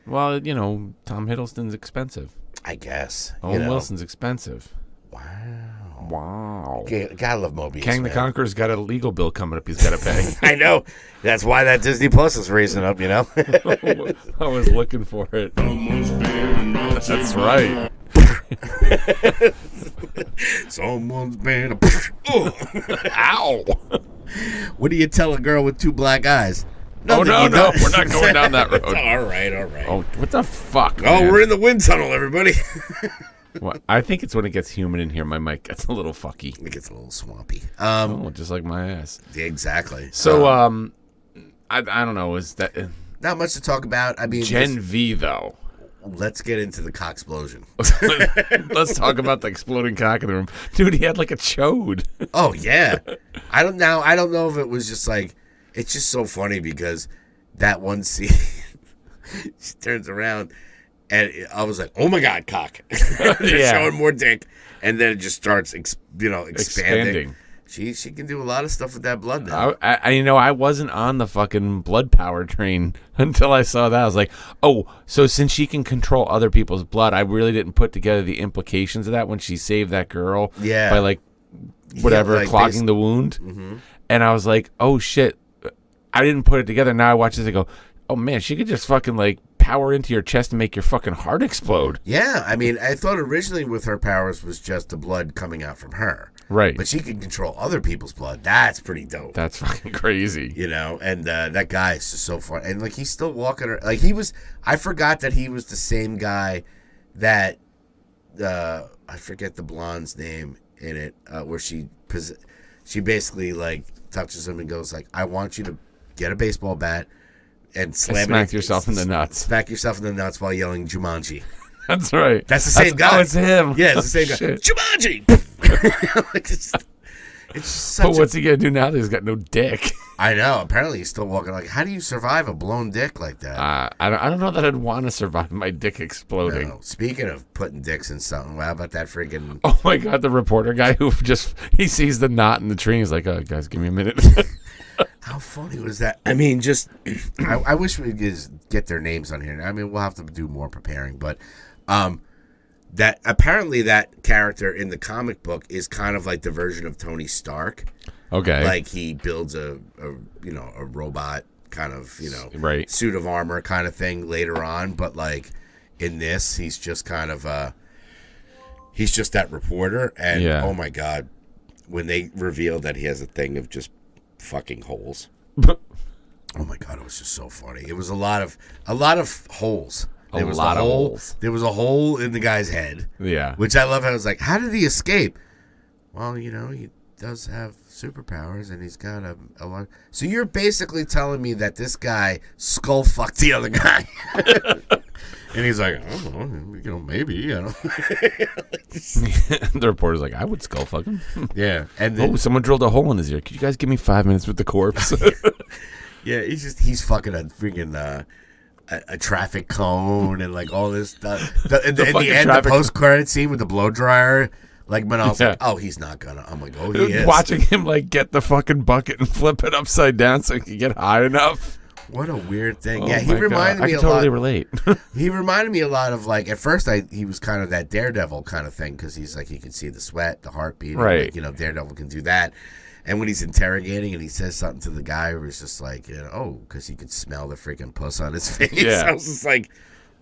Well, Tom Hiddleston's expensive. I guess. Owen Wilson's expensive. Wow. Okay, gotta love Mobius. Kang the Conqueror's got a legal bill coming up he's got to pay. I know. That's why that Disney Plus is raising up, I was looking for it. That's right. Someone's been Ow! What do you tell a girl with 2 black eyes? No, we're not going down that road. All right. Oh, what the fuck? Oh, man? we're in the wind tunnel, everybody. What? I think it's when it gets humid in here. My mic gets a little fucky. It gets a little swampy. Just like my ass. Exactly. So, I don't know. Is that not much to talk about? I mean, Gen V though? Let's get into the cocksplosion. Let's talk about the exploding cock in the room, dude. He had like a chode. Oh yeah. I don't know if it was just like. It's just so funny because that one scene, she turns around. And I was like, "Oh my God, cock!" They're showing more dick, and then it just starts, expanding. She can do a lot of stuff with that blood now. I wasn't on the fucking blood power train until I saw that. I was like, "Oh, so since she can control other people's blood, I really didn't put together the implications of that when she saved that girl by clogging the wound." Mm-hmm. And I was like, "Oh shit." I didn't put it together. Now I watch this and go, oh man, she could just fucking like power into your chest and make your fucking heart explode. Yeah, I mean, I thought originally with her powers was just the blood coming out from her. Right. But she can control other people's blood. That's pretty dope. That's fucking crazy. You know, and that guy is just so fun. And like he's still walking like he was. I forgot that he was the same guy that I forget the blonde's name in it, where she basically like touches him and goes like, I want you to get a baseball bat and smack yourself in the nuts. Smack yourself in the nuts while yelling Jumanji. That's right. That's the same guy. Oh, it's him. Yeah, it's the same guy. Shit. Jumanji. it's such but what's he gonna do now that he's got no dick? I know. Apparently, he's still walking. Like, how do you survive a blown dick like that? I don't know that I'd want to survive my dick exploding. No. Speaking of putting dicks in something, how about that freaking? Oh my god, the reporter guy who he sees the knot in the tree. He's like, "Oh, guys, give me a minute." How funny was that? I mean, just I wish we could just get their names on here. I mean, we'll have to do more preparing, but that apparently that character in the comic book is kind of like the version of Tony Stark. Okay, like he builds a robot kind of right. suit of armor kind of thing later on, but like in this, he's just kind of he's just that reporter, and oh my god, when they revealed that he has a thing of just fucking holes. Oh my god, it was just so funny. It was a lot of holes. There was a There was a hole in the guy's head. Yeah. Which I love how it's like, how did he escape? Well, he does have superpowers and he's got a lot. So you're basically telling me that this guy skull fucked the other guy. And he's like, I don't know, maybe, The reporter's like, I would skull fuck him. Yeah. And then, someone drilled a hole in his ear. Could you guys give me 5 minutes with the corpse? Yeah, he's fucking a freaking a traffic cone and like all this stuff. In the end, the post-credit scene with the blow dryer, like Manal's like, oh, he's not gonna. I'm like, oh, he is. Watching him like get the fucking bucket and flip it upside down so he can get high enough. What a weird thing. Oh yeah, he reminded me a lot. I can totally relate. He reminded me a lot of like, at first he was kind of that Daredevil kind of thing because he's like, he can see the sweat, the heartbeat. Right. And, like, Daredevil can do that. And when he's interrogating and he says something to the guy where he's just like, because he could smell the freaking puss on his face. Yeah. I was just like,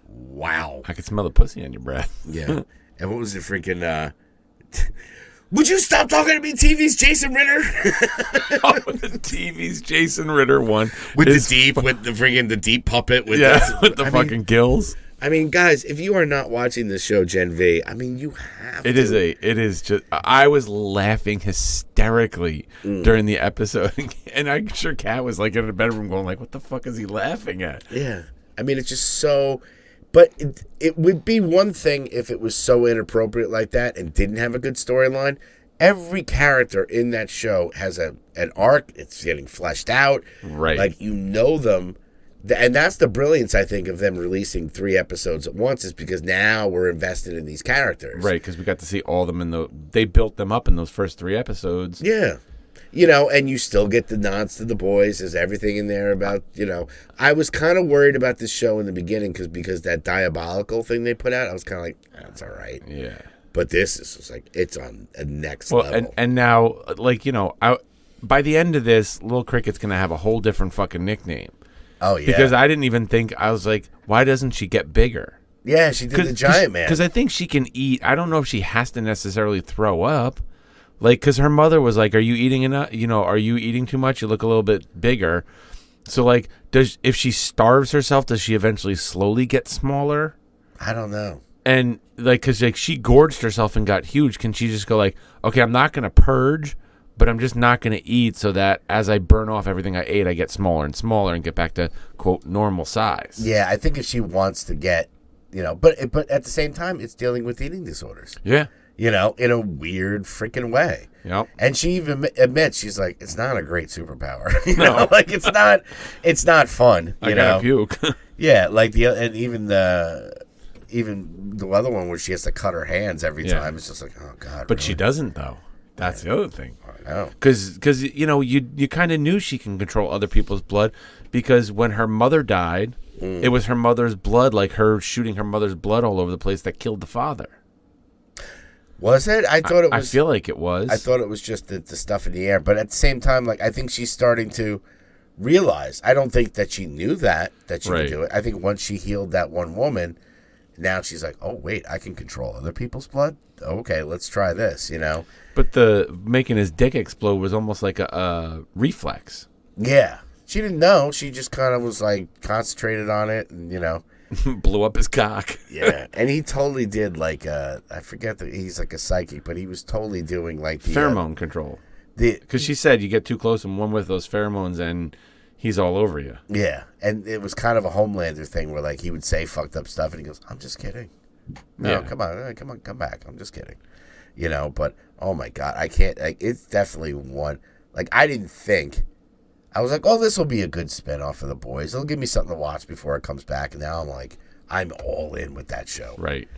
wow. I could smell the pussy on your breath. Yeah. And what was the freaking, would you stop talking to me, TV's Jason Ritter? The TV's Jason Ritter one. With the deep puppet. With the fucking gills. I mean, guys, if you are not watching this show, Gen V, I mean, you have to. It is just, I was laughing hysterically during the episode. And I'm sure Kat was like in the bedroom going like, what the fuck is he laughing at? Yeah. I mean, it's just so, but it would be one thing if it was so inappropriate like that and didn't have a good storyline. Every character in that show has an arc. It's getting fleshed out. Right. Like, them. And that's the brilliance, I think, of them releasing 3 episodes at once, is because now we're invested in these characters. Right, because we got to see all of them they built them up in those first 3 episodes. Yeah. And you still get the nods to the boys. There's everything in there about, I was kind of worried about this show in the beginning because that diabolical thing they put out, I was kind of like, that's all right. Yeah. But this is just like, it's on a next level. And now, like, by the end of this, Little Cricket's going to have a whole different fucking nickname. Oh, yeah. Because I didn't even think, I was like, why doesn't she get bigger? Yeah, she did the giant man. Because I think she can eat. I don't know if she has to necessarily throw up. Like, because her mother was like, are you eating enough? Are you eating too much? You look a little bit bigger. So, like, if she starves herself, does she eventually slowly get smaller? I don't know. And, like, because like, she gorged herself and got huge. Can she just go like, okay, I'm not going to purge, but I'm just not going to eat so that as I burn off everything I ate, I get smaller and smaller and get back to, quote, normal size. Yeah, I think if she wants to get, but at the same time, it's dealing with eating disorders. Yeah. In a weird freaking way. Yep. And she even admits, she's like, it's not a great superpower. No. Like, it's not fun. I gotta puke. Yeah, like even the other one where she has to cut her hands every time. It's just like, oh, God. But really? she doesn't, though. That's the other thing. I know. Because you kind of knew she can control other people's blood because when her mother died, it was her mother's blood, like her shooting her mother's blood all over the place that killed the father. Was it? I thought it was. I feel like it was. I thought it was just the stuff in the air. But at the same time, like, I think she's starting to realize. I don't think that she knew that she Right. could do it. I think once she healed that one woman, now she's like, oh, wait, I can control other people's blood? Okay, let's try this, But the making his dick explode was almost like a reflex. Yeah. She didn't know. She just kind of was like concentrated on it and, Blew up his cock. Yeah. And he totally did like, I forget that he's like a psychic, but he was totally doing like the Pheromone control. The Because she said you get too close and one with those pheromones and he's all over you. Yeah. And it was kind of a Homelander thing where like he would say fucked up stuff and he goes, I'm just kidding. No, Yeah. come on, come back. I'm just kidding. But oh my God, I can't, it's definitely one. Like, I didn't think, I was like, oh, this will be a good spinoff of The Boys. It'll give me something to watch before it comes back. And now I'm like, I'm all in with that show. Right.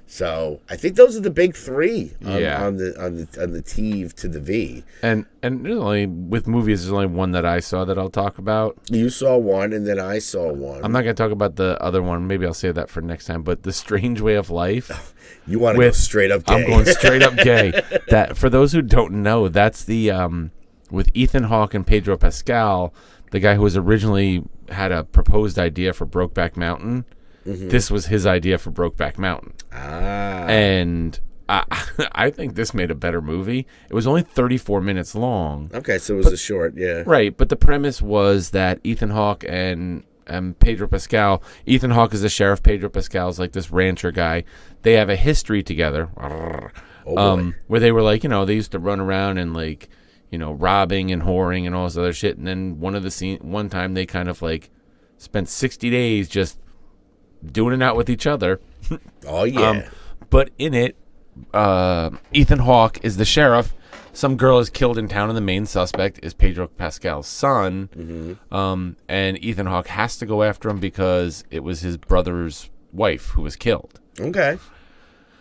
So I think those are the big three on the T to the V. And there's only, with movies, there's only one that I saw that I'll talk about. You saw one, and then I saw one. I'm not going to talk about the other one. Maybe I'll save that for next time. But The Strange Way of Life. You want to go straight up gay. I'm going straight up gay. That, for those who don't know, that's the with Ethan Hawke and Pedro Pascal, the guy who was originally had a proposed idea for Brokeback Mountain. Mm-hmm. This was his idea for Brokeback Mountain. And I think this made a better movie. It was only 34 minutes long. Okay, so it was a short, yeah. Right, but the premise was that Ethan Hawke and Pedro Pascal, Ethan Hawke is the sheriff, Pedro Pascal is like this rancher guy. They have a history together where they were like, they used to run around and like, robbing and whoring and all this other shit. And then one time they kind of like spent 60 days just doing it out with each other. Oh, yeah. But in it, Ethan Hawke is the sheriff. Some girl is killed in town, and the main suspect is Pedro Pascal's son. Mm-hmm. And Ethan Hawke has to go after him because it was his brother's wife who was killed. Okay.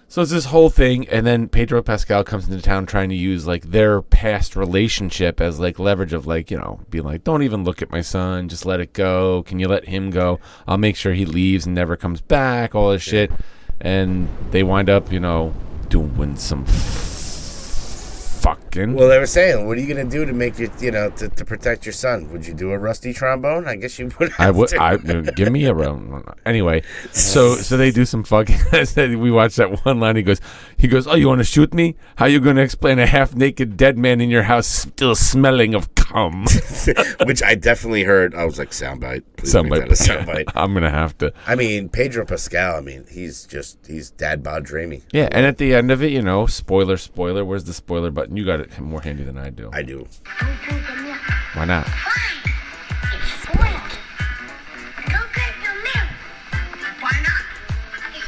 So it's this whole thing, and then Pedro Pascal comes into town trying to use like their past relationship as like leverage of like, being like, don't even look at my son, just let it go. Can you let him go? I'll make sure he leaves and never comes back, all this shit. And they wind up, doing some fucking. Well, they were saying, what are you going to do to make you, to protect your son? Would you do a rusty trombone? I guess you would have to. Give me a round. Anyway, so they do some fucking. I said we watched that one line. He goes, oh, you want to shoot me? How you going to explain a half-naked dead man in your house still smelling of cum? Which I definitely heard. I was like, soundbite. Soundbite. I'm going to have to. I mean, Pedro Pascal, he's dad bod dreamy. Yeah, and at the end of it, spoiler, where's the spoiler button? You got it more handy than I do. I do. Why not? It's spoiled. Go get your milk. Why not? It's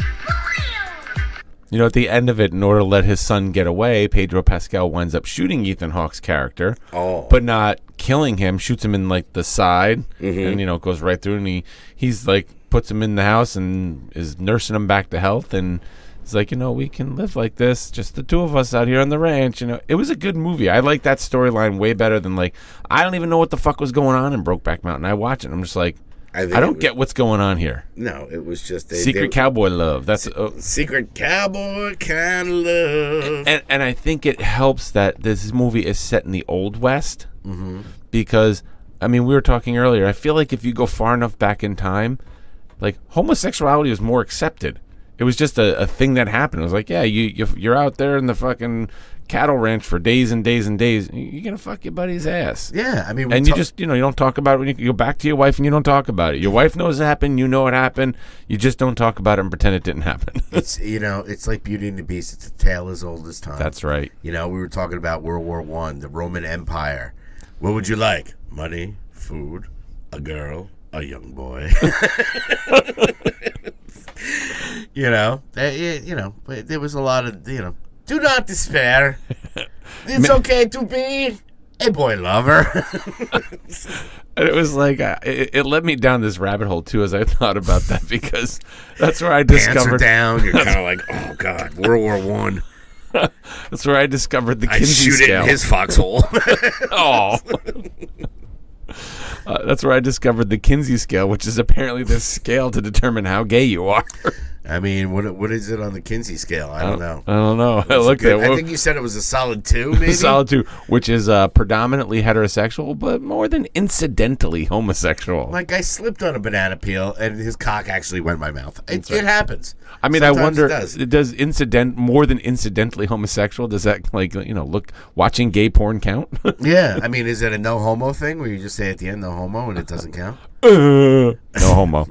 spoiled. At the end of it, in order to let his son get away, Pedro Pascal winds up shooting Ethan Hawke's character, but not killing him. Shoots him in like the side, and goes right through, and he's like puts him in the house and is nursing him back to health, and it's like, we can live like this, just the two of us out here on the ranch. It was a good movie. I like that storyline way better than like, I don't even know what the fuck was going on in Brokeback Mountain. I watch it, and I'm just like, I don't get what's going on here. No, it was just secret cowboy love. That's secret cowboy kind of love. And I think it helps that this movie is set in the Old West, because we were talking earlier. I feel like if you go far enough back in time, like homosexuality was more accepted. It was just a thing that happened. It was like, yeah, you're out there in the fucking cattle ranch for days and days and days. You're going to fuck your buddy's ass. Yeah, and you just, you don't talk about it when you go back to your wife and you don't talk about it. Your wife knows it happened. You know it happened. You just don't talk about it and pretend it didn't happen. It's, it's like Beauty and the Beast. It's a tale as old as time. That's right. We were talking about World War I, the Roman Empire. What would you like? Money, food, a girl, a young boy. There was a lot of, do not despair. It's okay to be a boy lover. And it was like, it led me down this rabbit hole, too, as I thought about that, because that's where I discovered. Pants are down. You're kind of like, oh, God, World War I. That's where I discovered the Kinsey shoot scale. It in his foxhole. Oh. That's where I discovered the Kinsey scale, which is apparently this scale to determine how gay you are. I mean, what is it on the Kinsey scale? I don't know. I don't know. I Was it looked good? at I think you said it was a solid 2, maybe? solid 2, which is predominantly heterosexual, but more than incidentally homosexual. My guy slipped on a banana peel, and his cock actually went in my mouth. It happens. I mean, Sometimes I wonder, it does. more than incidentally homosexual, does that, watching gay porn count? Yeah, I mean, is it a no homo thing where you just say at the end no homo and it doesn't count? No homo.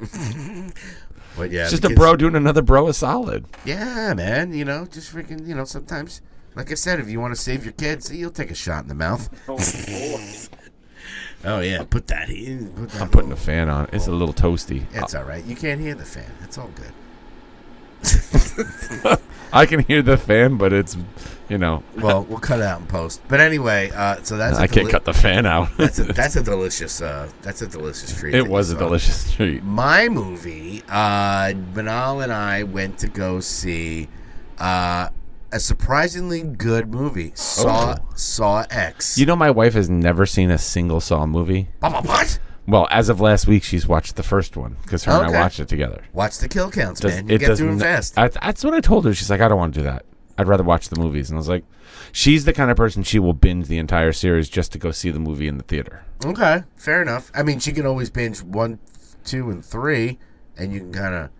But yeah, It's just a bro doing another bro a solid. Yeah, man. Just freaking. Sometimes, like I said, if you want to save your kids, you'll take a shot in the mouth. Oh yeah, put that in. I'm putting a fan on. It's a little toasty. It's all right. You can't hear the fan. It's all good. I can hear the fan, but it's, Well, we'll cut it out in post. But anyway, so that's. I can't cut the fan out. That's a delicious. That's a delicious treat. It was a delicious treat. My movie, Banal and I went to go see a surprisingly good movie, Saw X. My wife has never seen a single Saw movie. What? Well, as of last week, she's watched the first one because her and I watched it together. Watch the kill counts, man. You get through them fast. That's what I told her. She's like, I don't want to do that. I'd rather watch the movies. And I was like, she's the kind of person she will binge the entire series just to go see the movie in the theater. Okay, fair enough. I mean, she can always binge 1, 2, and 3, and you can kind of,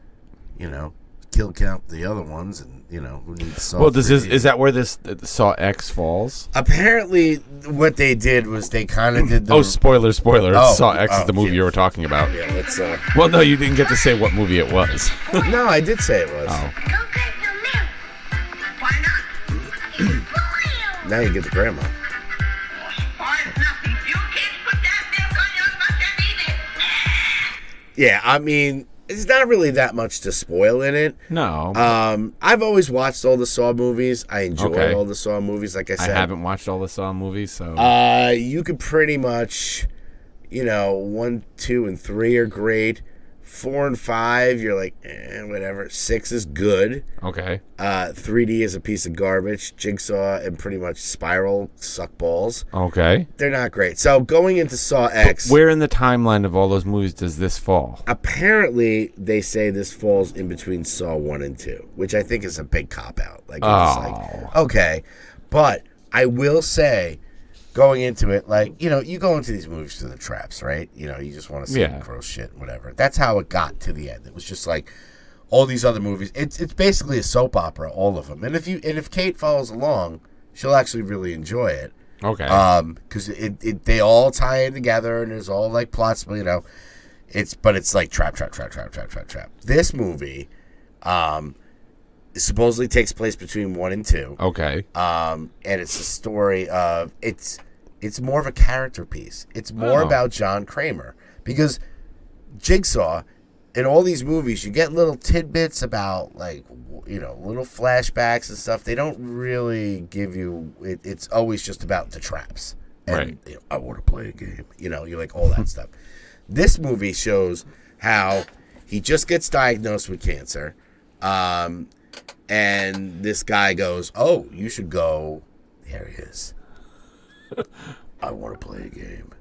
kill count the other ones, and who needs Saw. Well, is that where this Saw X falls? Apparently, what they did was they kind of did the. Spoiler! Saw X is the movie you were talking about. Yeah, let's. Well, no, you didn't get to say what movie it was. No, I did say it was. Oh. Go get your milk. Why not? It's spoiled. Now you get the grandma. Spoiled nothing. You kids put that milk on your mouth and eat it. Yeah, I mean, it's not really that much to spoil in it. No. I've always watched all the Saw movies. I enjoy all the Saw movies. Like I said, I haven't watched all the Saw movies, so. You could pretty much, 1, 2, and 3 are great. 4 and 5, you're like, whatever. 6 is good. Okay. 3D is a piece of garbage. Jigsaw and pretty much Spiral suck balls. Okay. They're not great. So going into Saw X. Where in the timeline of all those movies does this fall? Apparently, they say this falls in between Saw 1 and 2, which I think is a big cop-out. Okay. But I will say, going into it, you go into these movies to the traps, right? You just want to see gross shit, whatever. That's how it got to the end. It was just like all these other movies. It's basically a soap opera, all of them. And if Kate follows along, she'll actually really enjoy it. Okay. Because they all tie in together, and there's all like plots, but it's like trap. This movie, supposedly takes place between 1 and 2. Okay. And it's a story of it's more of a character piece. It's more about John Kramer, because Jigsaw in all these movies you get little tidbits about little flashbacks and stuff. They don't really give you it. It's always just about the traps. And, right. I want to play a game. You're like all that stuff. This movie shows how he just gets diagnosed with cancer. And this guy goes, "Oh, you should go." There he is. I want to play a game.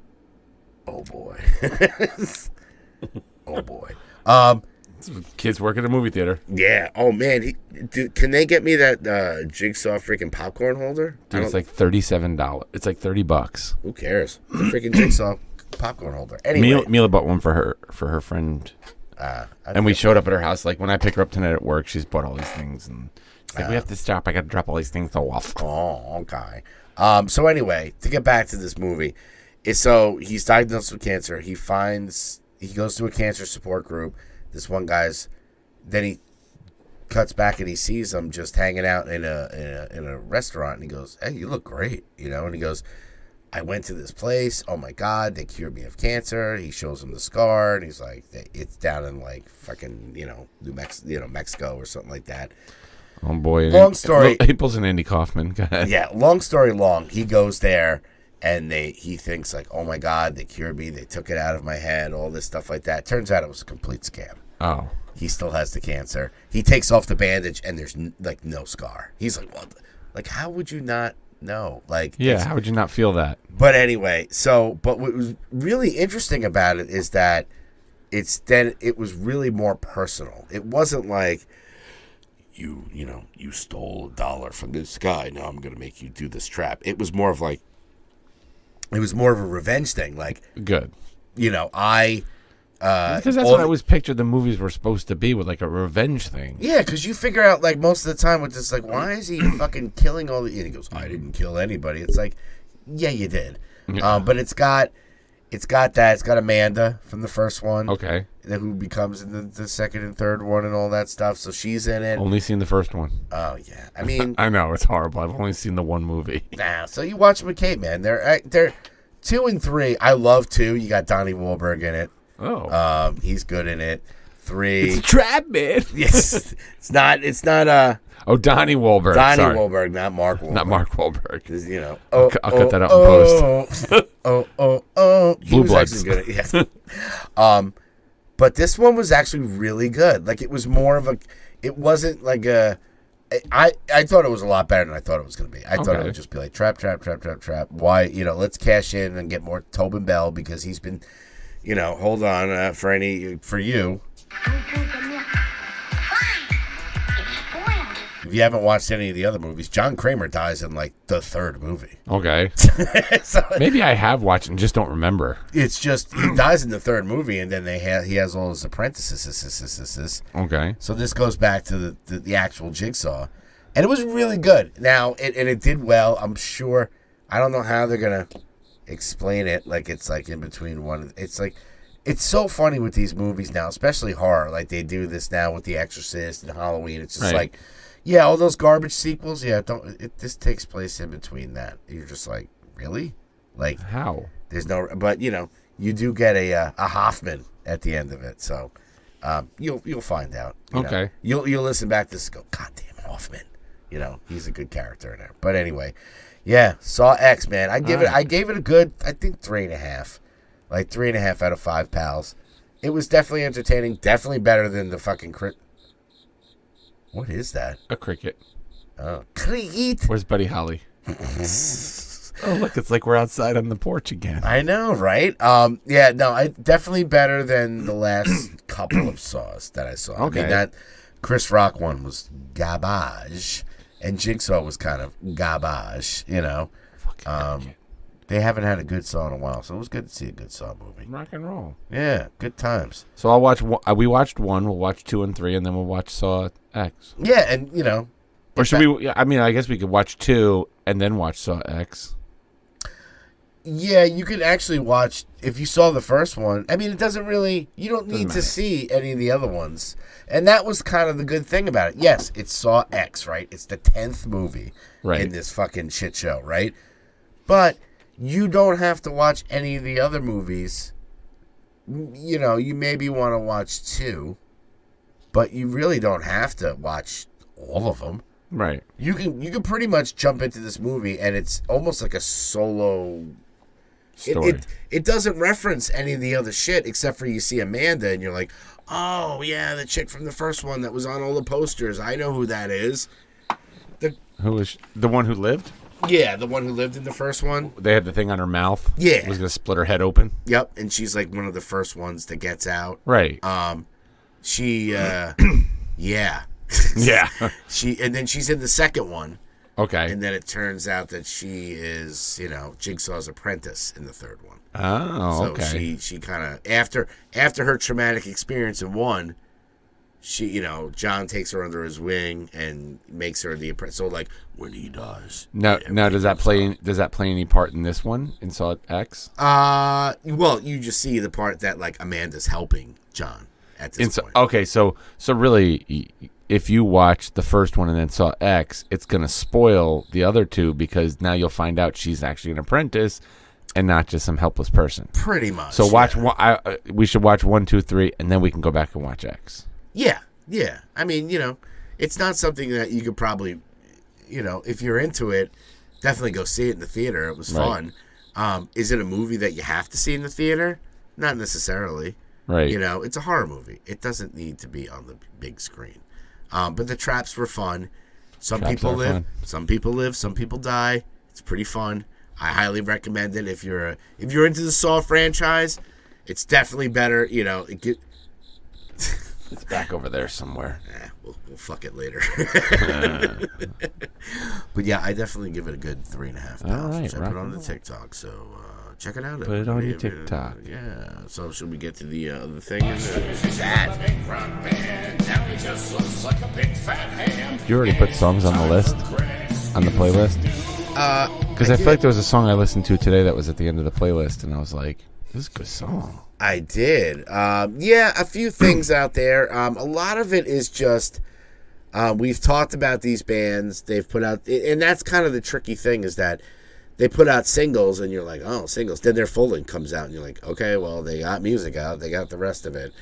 Oh boy. Oh boy. Kids work at a movie theater. Yeah. Oh man. Can they get me that Jigsaw freaking popcorn holder? Dude, it's like $37. It's like $30. Who cares? It's a freaking Jigsaw popcorn holder. Anyway, Mila bought one for her friend. And we showed up at her house. Like when I pick her up tonight at work, she's bought all these things, and she's like, "We have to stop. I got to drop all these things off." Oh, okay. So anyway, to get back to this movie, so he's diagnosed with cancer. He goes to a cancer support group. This one guy's, then he cuts back and he sees him just hanging out in a restaurant, and he goes, "Hey, you look great," and he goes, "I went to this place. Oh my God, they cured me of cancer." He shows him the scar, and he's like, "It's down in like fucking Mexico or something like that." Oh boy! Long story. He pulls an Andy Kaufman. Go ahead. Yeah, long story long. He goes there, and he thinks like, "Oh my God, they cured me. They took it out of my head. All this stuff like that." Turns out it was a complete scam. Oh. He still has the cancer. He takes off the bandage, and there's like no scar. He's like, "Well, like how would you not?" No, how would you not feel that? But anyway, but what was really interesting about it is that it was really more personal. It wasn't like you stole $1 from this guy. Now I'm going to make you do this trap. It was more of a revenge thing. Like, Good. I Because that's what I always pictured the movies were supposed to be, with like a revenge thing. Yeah, because you figure out, like, most of the time with this, like, why is he fucking killing all the... And he goes, I didn't kill anybody. It's like, yeah, you did. Yeah. But it's got that. It's got Amanda from the first one. Okay. Who becomes in the second and third one and all that stuff. So she's in it. Only seen the first one. Oh, yeah. I mean... I know, it's horrible. I've only seen the one movie. Nah, so you watch them with Kate, man. They're 2 and 3. I love 2. You got Donnie Wahlberg in it. Oh. He's good in it. 3. It's a trap, man. Yes. It's not Oh, Donnie Wahlberg. Donnie Sorry. Wahlberg, not Mark Wahlberg. Not Mark Wahlberg. I'll cut that out in post. He Blue was Bloods. actually good at it. But this one was actually really good. Like, it was more of a... It wasn't like a... I thought it was a lot better than I thought it was going to be. I thought it would just be like, trap. Why, let's cash in and get more Tobin Bell because he's been... hold on for you. If you haven't watched any of the other movies, John Kramer dies in like the 3rd movie. Okay. So, Maybe I have watched and just don't remember. it's just he dies in the 3rd movie, and then he has all his apprentices. Okay. So this goes back to the actual Jigsaw, and it was really good. Now it did well. I'm sure. I don't know how they're gonna explain it. Like, it's like in between one. It's like, it's so funny with these movies now, especially horror. Like, they do this now with The Exorcist and Halloween. It's just like, yeah, all those garbage sequels. Yeah, this takes place in between that. You're just like, really? Like, how? There's no, but you do get a Hoffman at the end of it. So you'll find out. Okay. You'll listen back to this and go, God damn it, Hoffman. He's a good character in there. But anyway, yeah, Saw X, man. I gave it a good, I think 3.5. Like 3.5 out of 5 pals. It was definitely entertaining. Definitely better than the fucking What is that? A cricket. Oh, cricket. Where's Buddy Holly? Oh, look, it's like we're outside on the porch again. I know, right? Yeah, no, definitely better than the last couple of Saws that I saw. Okay. I mean, that Chris Rock one was garbage, and Jigsaw was kind of garbage, Fucking They haven't had a good Saw in a while, so it was good to see a good Saw movie. rock and roll. Yeah, good times. So I'll watch. We watched 1. We'll watch 2 and 3, and then we'll watch Saw X. Yeah, and Or should we? I mean, I guess we could watch 2 and then watch Saw X. Yeah, you could actually watch, if you saw the first one. I mean, it doesn't really, you don't need to see any of the other ones. And that was kind of the good thing about it. Yes, it's Saw X, right? It's the 10th movie in this fucking shit show, right? But you don't have to watch any of the other movies. You maybe want to watch 2, but you really don't have to watch all of them. Right. You can pretty much jump into this movie, and it's almost like a solo story. It doesn't reference any of the other shit except for you see Amanda, and you're like, oh yeah, the chick from the first one that was on all the posters. I know who that is. Who was the one who lived? Yeah, the one who lived in the first one. They had the thing on her mouth. Yeah. Was gonna split her head open. Yep, and she's like one of the first ones that gets out. Right. She yeah. Yeah. And then she's in the second one. Okay. And then it turns out that she is, Jigsaw's apprentice in the third one. Oh, okay. So she kind of, after her traumatic experience in 1, she, John takes her under his wing and makes her the apprentice. So, like, when he dies. Now does that play any part in this one, in Saw X? Well, you just see the part that, like, Amanda's helping John at this point. Okay, so really, if you watch the first one and then Saw X, it's going to spoil the other 2 because now you'll find out she's actually an apprentice and not just some helpless person. Pretty much. So watch one. We should watch 1, 2, 3, and then we can go back and watch X. Yeah. I mean, it's not something that you could probably, if you're into it, definitely go see it in the theater. It was fun. Is it a movie that you have to see in the theater? Not necessarily. Right. It's a horror movie. It doesn't need to be on the big screen. But the traps were fun. Some people live, some people die. It's pretty fun. I highly recommend it if you're into the Saw franchise. It's definitely better. It's back over there somewhere. We'll fuck it later. But yeah, I definitely give it a good 3.5 pounds. All right, which I put on the TikTok, so check it out. Put it on your TikTok. Yeah. So should we get to the thing? You already put songs on the list, on the playlist. Because I feel like there was a song I listened to today that was at the end of the playlist, and I was like, "This is a good song." I did. Yeah, a few things out there. A lot of it is just we've talked about these bands. They've put out, and that's kind of the tricky thing is that they put out singles, and you're like, oh, singles. Then their full length comes out, and you're like, okay, well, they got music out. They got the rest of it.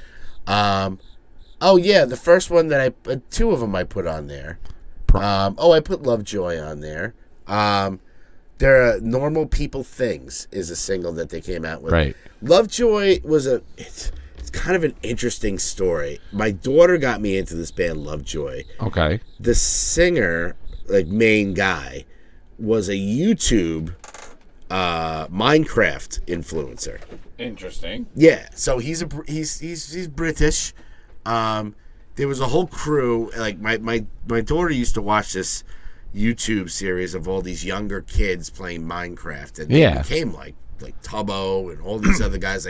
Oh, yeah, the first one that two of them I put on there. I put Lovejoy on there. There are Normal People Things is a single that they came out with. Right. Lovejoy was it's kind of an interesting story. My daughter got me into this band Lovejoy. Okay. The singer, like main guy, was a YouTube Minecraft influencer. Interesting. Yeah, so he's British. There was a whole crew. Like my daughter used to watch this YouTube series of all these younger kids playing Minecraft, and they became like Tubbo and all these other guys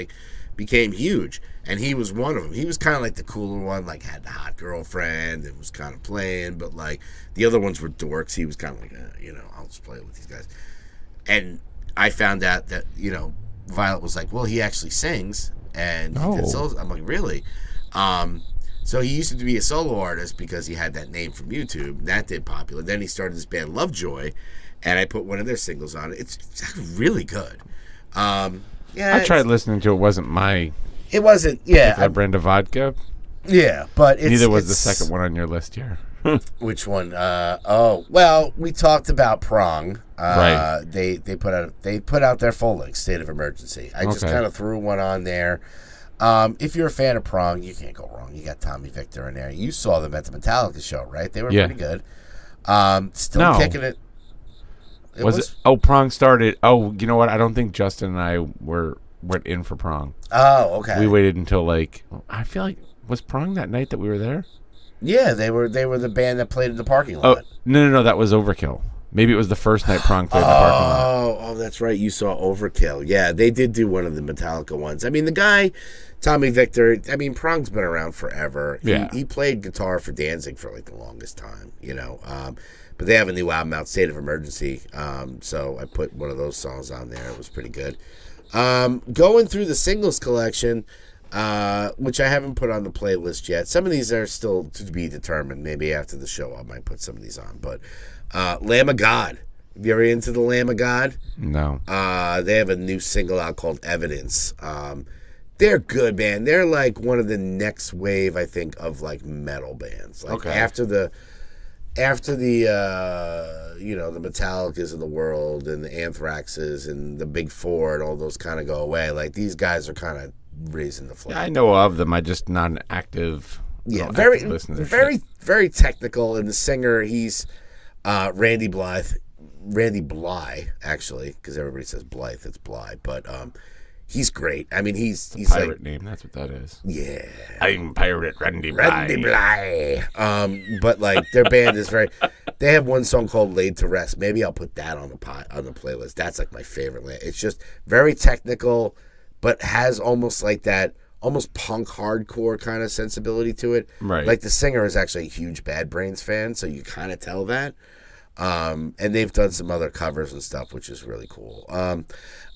became huge, and he was one of them. He was kind of like the cooler one, like had the hot girlfriend and was kind of playing, but like the other ones were dorks. He was kind of like, I'll just play with these guys. And I found out that Violet was like, well, he actually sings, and he did solos. I'm like, really? So he used to be a solo artist because he had that name from YouTube. And that did popular. Then he started this band Lovejoy, and I put one of their singles on it. It's really good. I tried listening to it. It wasn't. Yeah, that brand of vodka. Yeah, but neither was the second one on your list here. Which one? Well, we talked about Prong. Right. They put out their full length State of Emergency. I just kind of threw one on there. If you're a fan of Prong, you can't go wrong. You got Tommy Victor in there. You saw them at the Metallica show, right? They were pretty good. Still kicking it. Was it? Oh, Prong started. Oh, you know what? I don't think Justin and I went in for Prong. Oh, okay. We waited until I feel like was Prong that night that we were there? Yeah, they were the band that played in the parking lot. Oh, no, that was Overkill. Maybe it was the first night Prong played in the parking lot. Oh, that's right. You saw Overkill. Yeah, they did do one of the Metallica ones. I mean, the guy, Tommy Victor, Prong's been around forever. He played guitar for Danzig for the longest time, But they have a new album out, State of Emergency. So I put one of those songs on there. It was pretty good. Going through the singles collection, which I haven't put on the playlist yet. Some of these are still to be determined. Maybe after the show I might put some of these on. But Lamb of God. Have you ever into the Lamb of God? No. They have a new single out called Evidence. They're good, man. They're like one of the next wave, I think, of metal bands. After the the Metallicas of the world and the Anthraxes and the Big Four and all those kind of go away. These guys are kind of raising the flag. Yeah, I know of them. I just not an active. Yeah, very very technical. And the singer, he's Randy Bly, actually, because everybody says Blythe, it's Bly, but he's great. He's pirate name. That's what that is. Yeah, I'm Pirate Randy Bly. But their band is very. They have one song called "Laid to Rest." Maybe I'll put that on the playlist. That's my favorite. It's just very technical, but has almost that almost punk hardcore kind of sensibility to it. Right. The singer is actually a huge Bad Brains fan, so you kind of tell that. And they've done some other covers and stuff, which is really cool.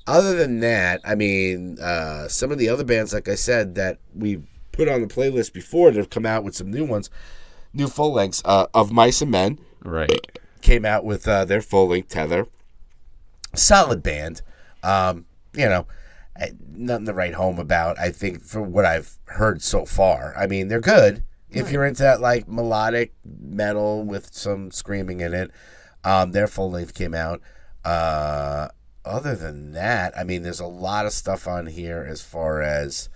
Other than that, some of the other bands, like I said, that we put on the playlist before, they've come out with some new ones, new full lengths. Of Mice and Men, right, came out with their full length Tether. Solid band, nothing to write home about. I think for what I've heard so far, they're good. If you're into that melodic metal with some screaming in it, their full length came out. Other than that, there's a lot of stuff on here as far as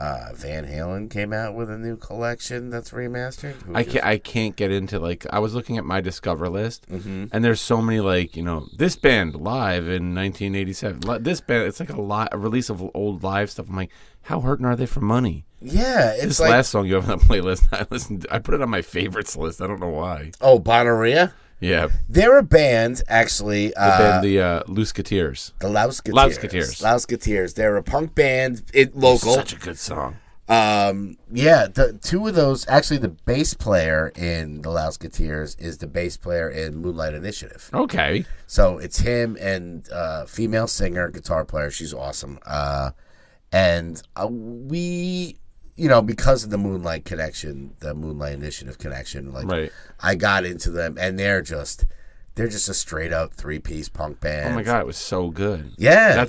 Van Halen came out with a new collection that's remastered. I can't get into, like, I was looking at my Discover list, and there's so many, like, this band live in 1987. This band, it's like a release of old live stuff. I'm like, how hurting are they for money? Yeah, it's this like, last song you have on the playlist. I put it on my favorites list. I don't know why. Oh, Bonneria? Yeah. They're a band, actually. The Louseketeers. The Louseketeers. They're a punk band, local. Such a good song. Yeah, the two of those, actually the bass player in the Louseketeers is the bass player in Moonlight Initiative. Okay. So it's him and female singer, guitar player. She's awesome. And we, because of the Moonlight connection, the Moonlight Initiative connection, like, right. I got into them, and they're just a straight up 3-piece punk band. Oh my god, it was so good. Yeah,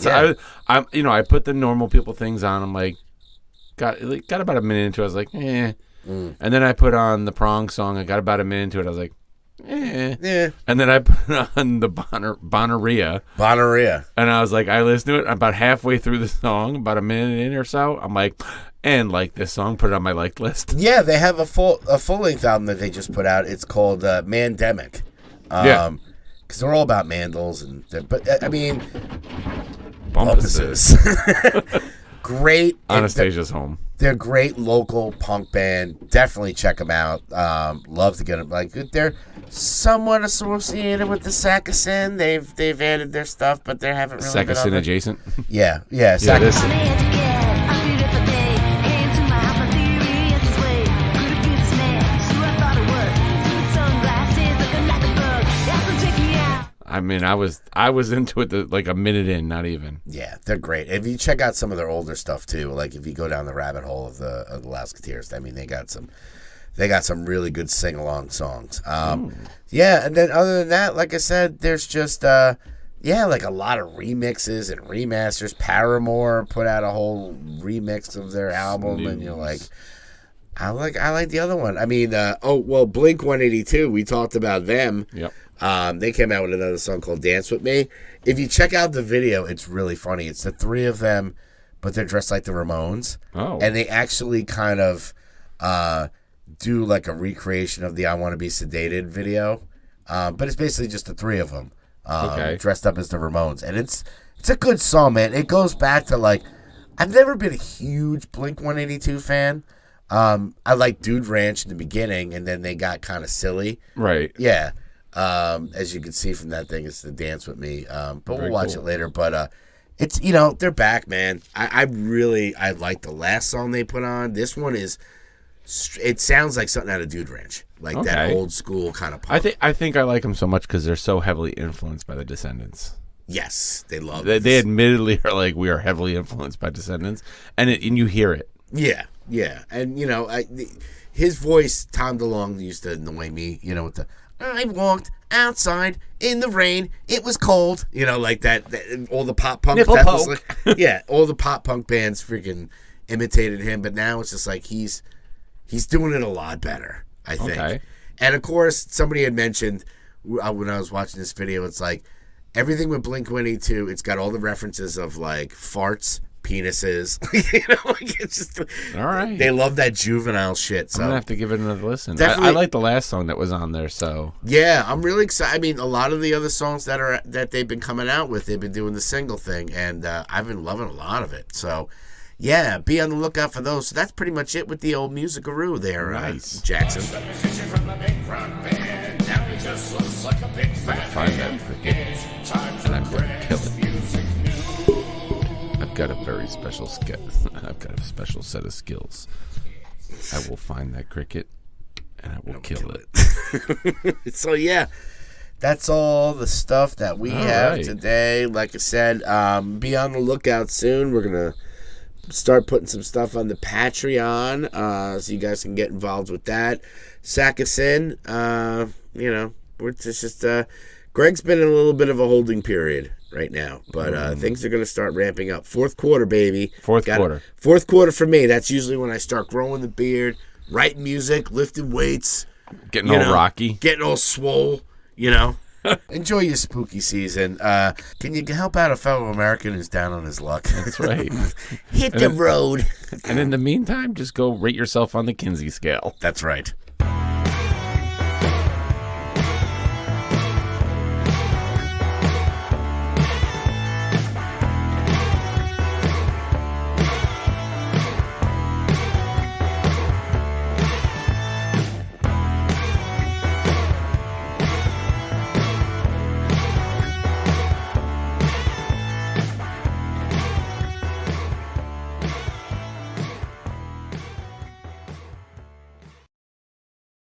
I put the normal people things on. I'm like, got about a minute into it. I was like, eh. And then I put on the Prong song. I got about a minute into it. I was like, eh. And then I put on the Bonneria. And I was like, I listened to it about halfway through the song, about a minute in or so. I'm like, and like this song, put it on my liked list. Yeah, they have a full length album that they just put out. It's called Mandemic. Yeah, because they're all about mandals but I mean, Bumpuses. Great. Anastasia's home. They're a great local punk band. Definitely check them out. Love to get them. Like, they're somewhat associated with the Sakassin. They've added their stuff, but they haven't really been Sakassin adjacent. Yeah. Sakassin. I mean, I was into it like a minute in, not even. Yeah, they're great. If you check out some of their older stuff too, like if you go down the rabbit hole of the Louseketeers, I mean, they got some really good sing along songs. Yeah, and then other than that, like I said, there's just like a lot of remixes and remasters. Paramore put out a whole remix of their album, and you're like, I like the other one. I mean, Blink 182. We talked about them. Yep. They came out with another song called Dance With Me. If you check out the video, it's really funny. It's the three of them, but they're dressed like the Ramones. Oh. And they actually kind of do like a recreation of the I Want to Be Sedated video. But it's basically just the three of them dressed up as the Ramones. And it's a good song, man. It goes back to, like, I've never been a huge Blink 182 fan. I liked Dude Ranch in the beginning, and then they got kind of silly. Right. Yeah. As you can see from that thing, it's the Dance With Me. But Very we'll watch cool. it later. But it's, they're back, man. I like the last song they put on. This one it sounds like something out of Dude Ranch, like that old school kind of pop. I think I like them so much because they're so heavily influenced by the Descendants. Yes, they love it. They admittedly are like, we are heavily influenced by Descendants, and you hear it. Yeah, and his voice, Tom DeLonge, used to annoy me. With the I walked outside in the rain. It was cold. Like that all the pop punk. Nipple poke. All the pop punk bands freaking imitated him. But now it's just like he's doing it a lot better, I think. Okay. And of course, somebody had mentioned when I was watching this video, it's like everything with Blink-182. It's got all the references of like farts, penises. It's just all right. They love that juvenile shit. So I'm gonna have to give it another listen. Definitely. I like the last song that was on there. So yeah, I'm really excited. I mean, a lot of the other songs that they've been coming out with, they've been doing the single thing, and I've been loving a lot of it. So yeah, be on the lookout for those. So that's pretty much it with the old music-a-roo there, nice. Jackson. Find that cricket, and I'm gonna kill it. I've got a very special I've got a special set of skills. I will find that cricket, and I will kill it. So yeah, that's all the stuff that we have today. Like I said, be on the lookout soon. We're gonna start putting some stuff on the Patreon, so you guys can get involved with that. Sack us in. We're just Greg's been in a little bit of a holding period right now, but things are going to start ramping up. Fourth quarter, baby. Fourth quarter for me. That's usually when I start growing the beard, writing music, lifting weights, getting all rocky, getting all swole. Enjoy your spooky season. Can you help out a fellow American who's down on his luck? That's right. Hit the road. And in the meantime, just go rate yourself on the Kinsey scale. That's right.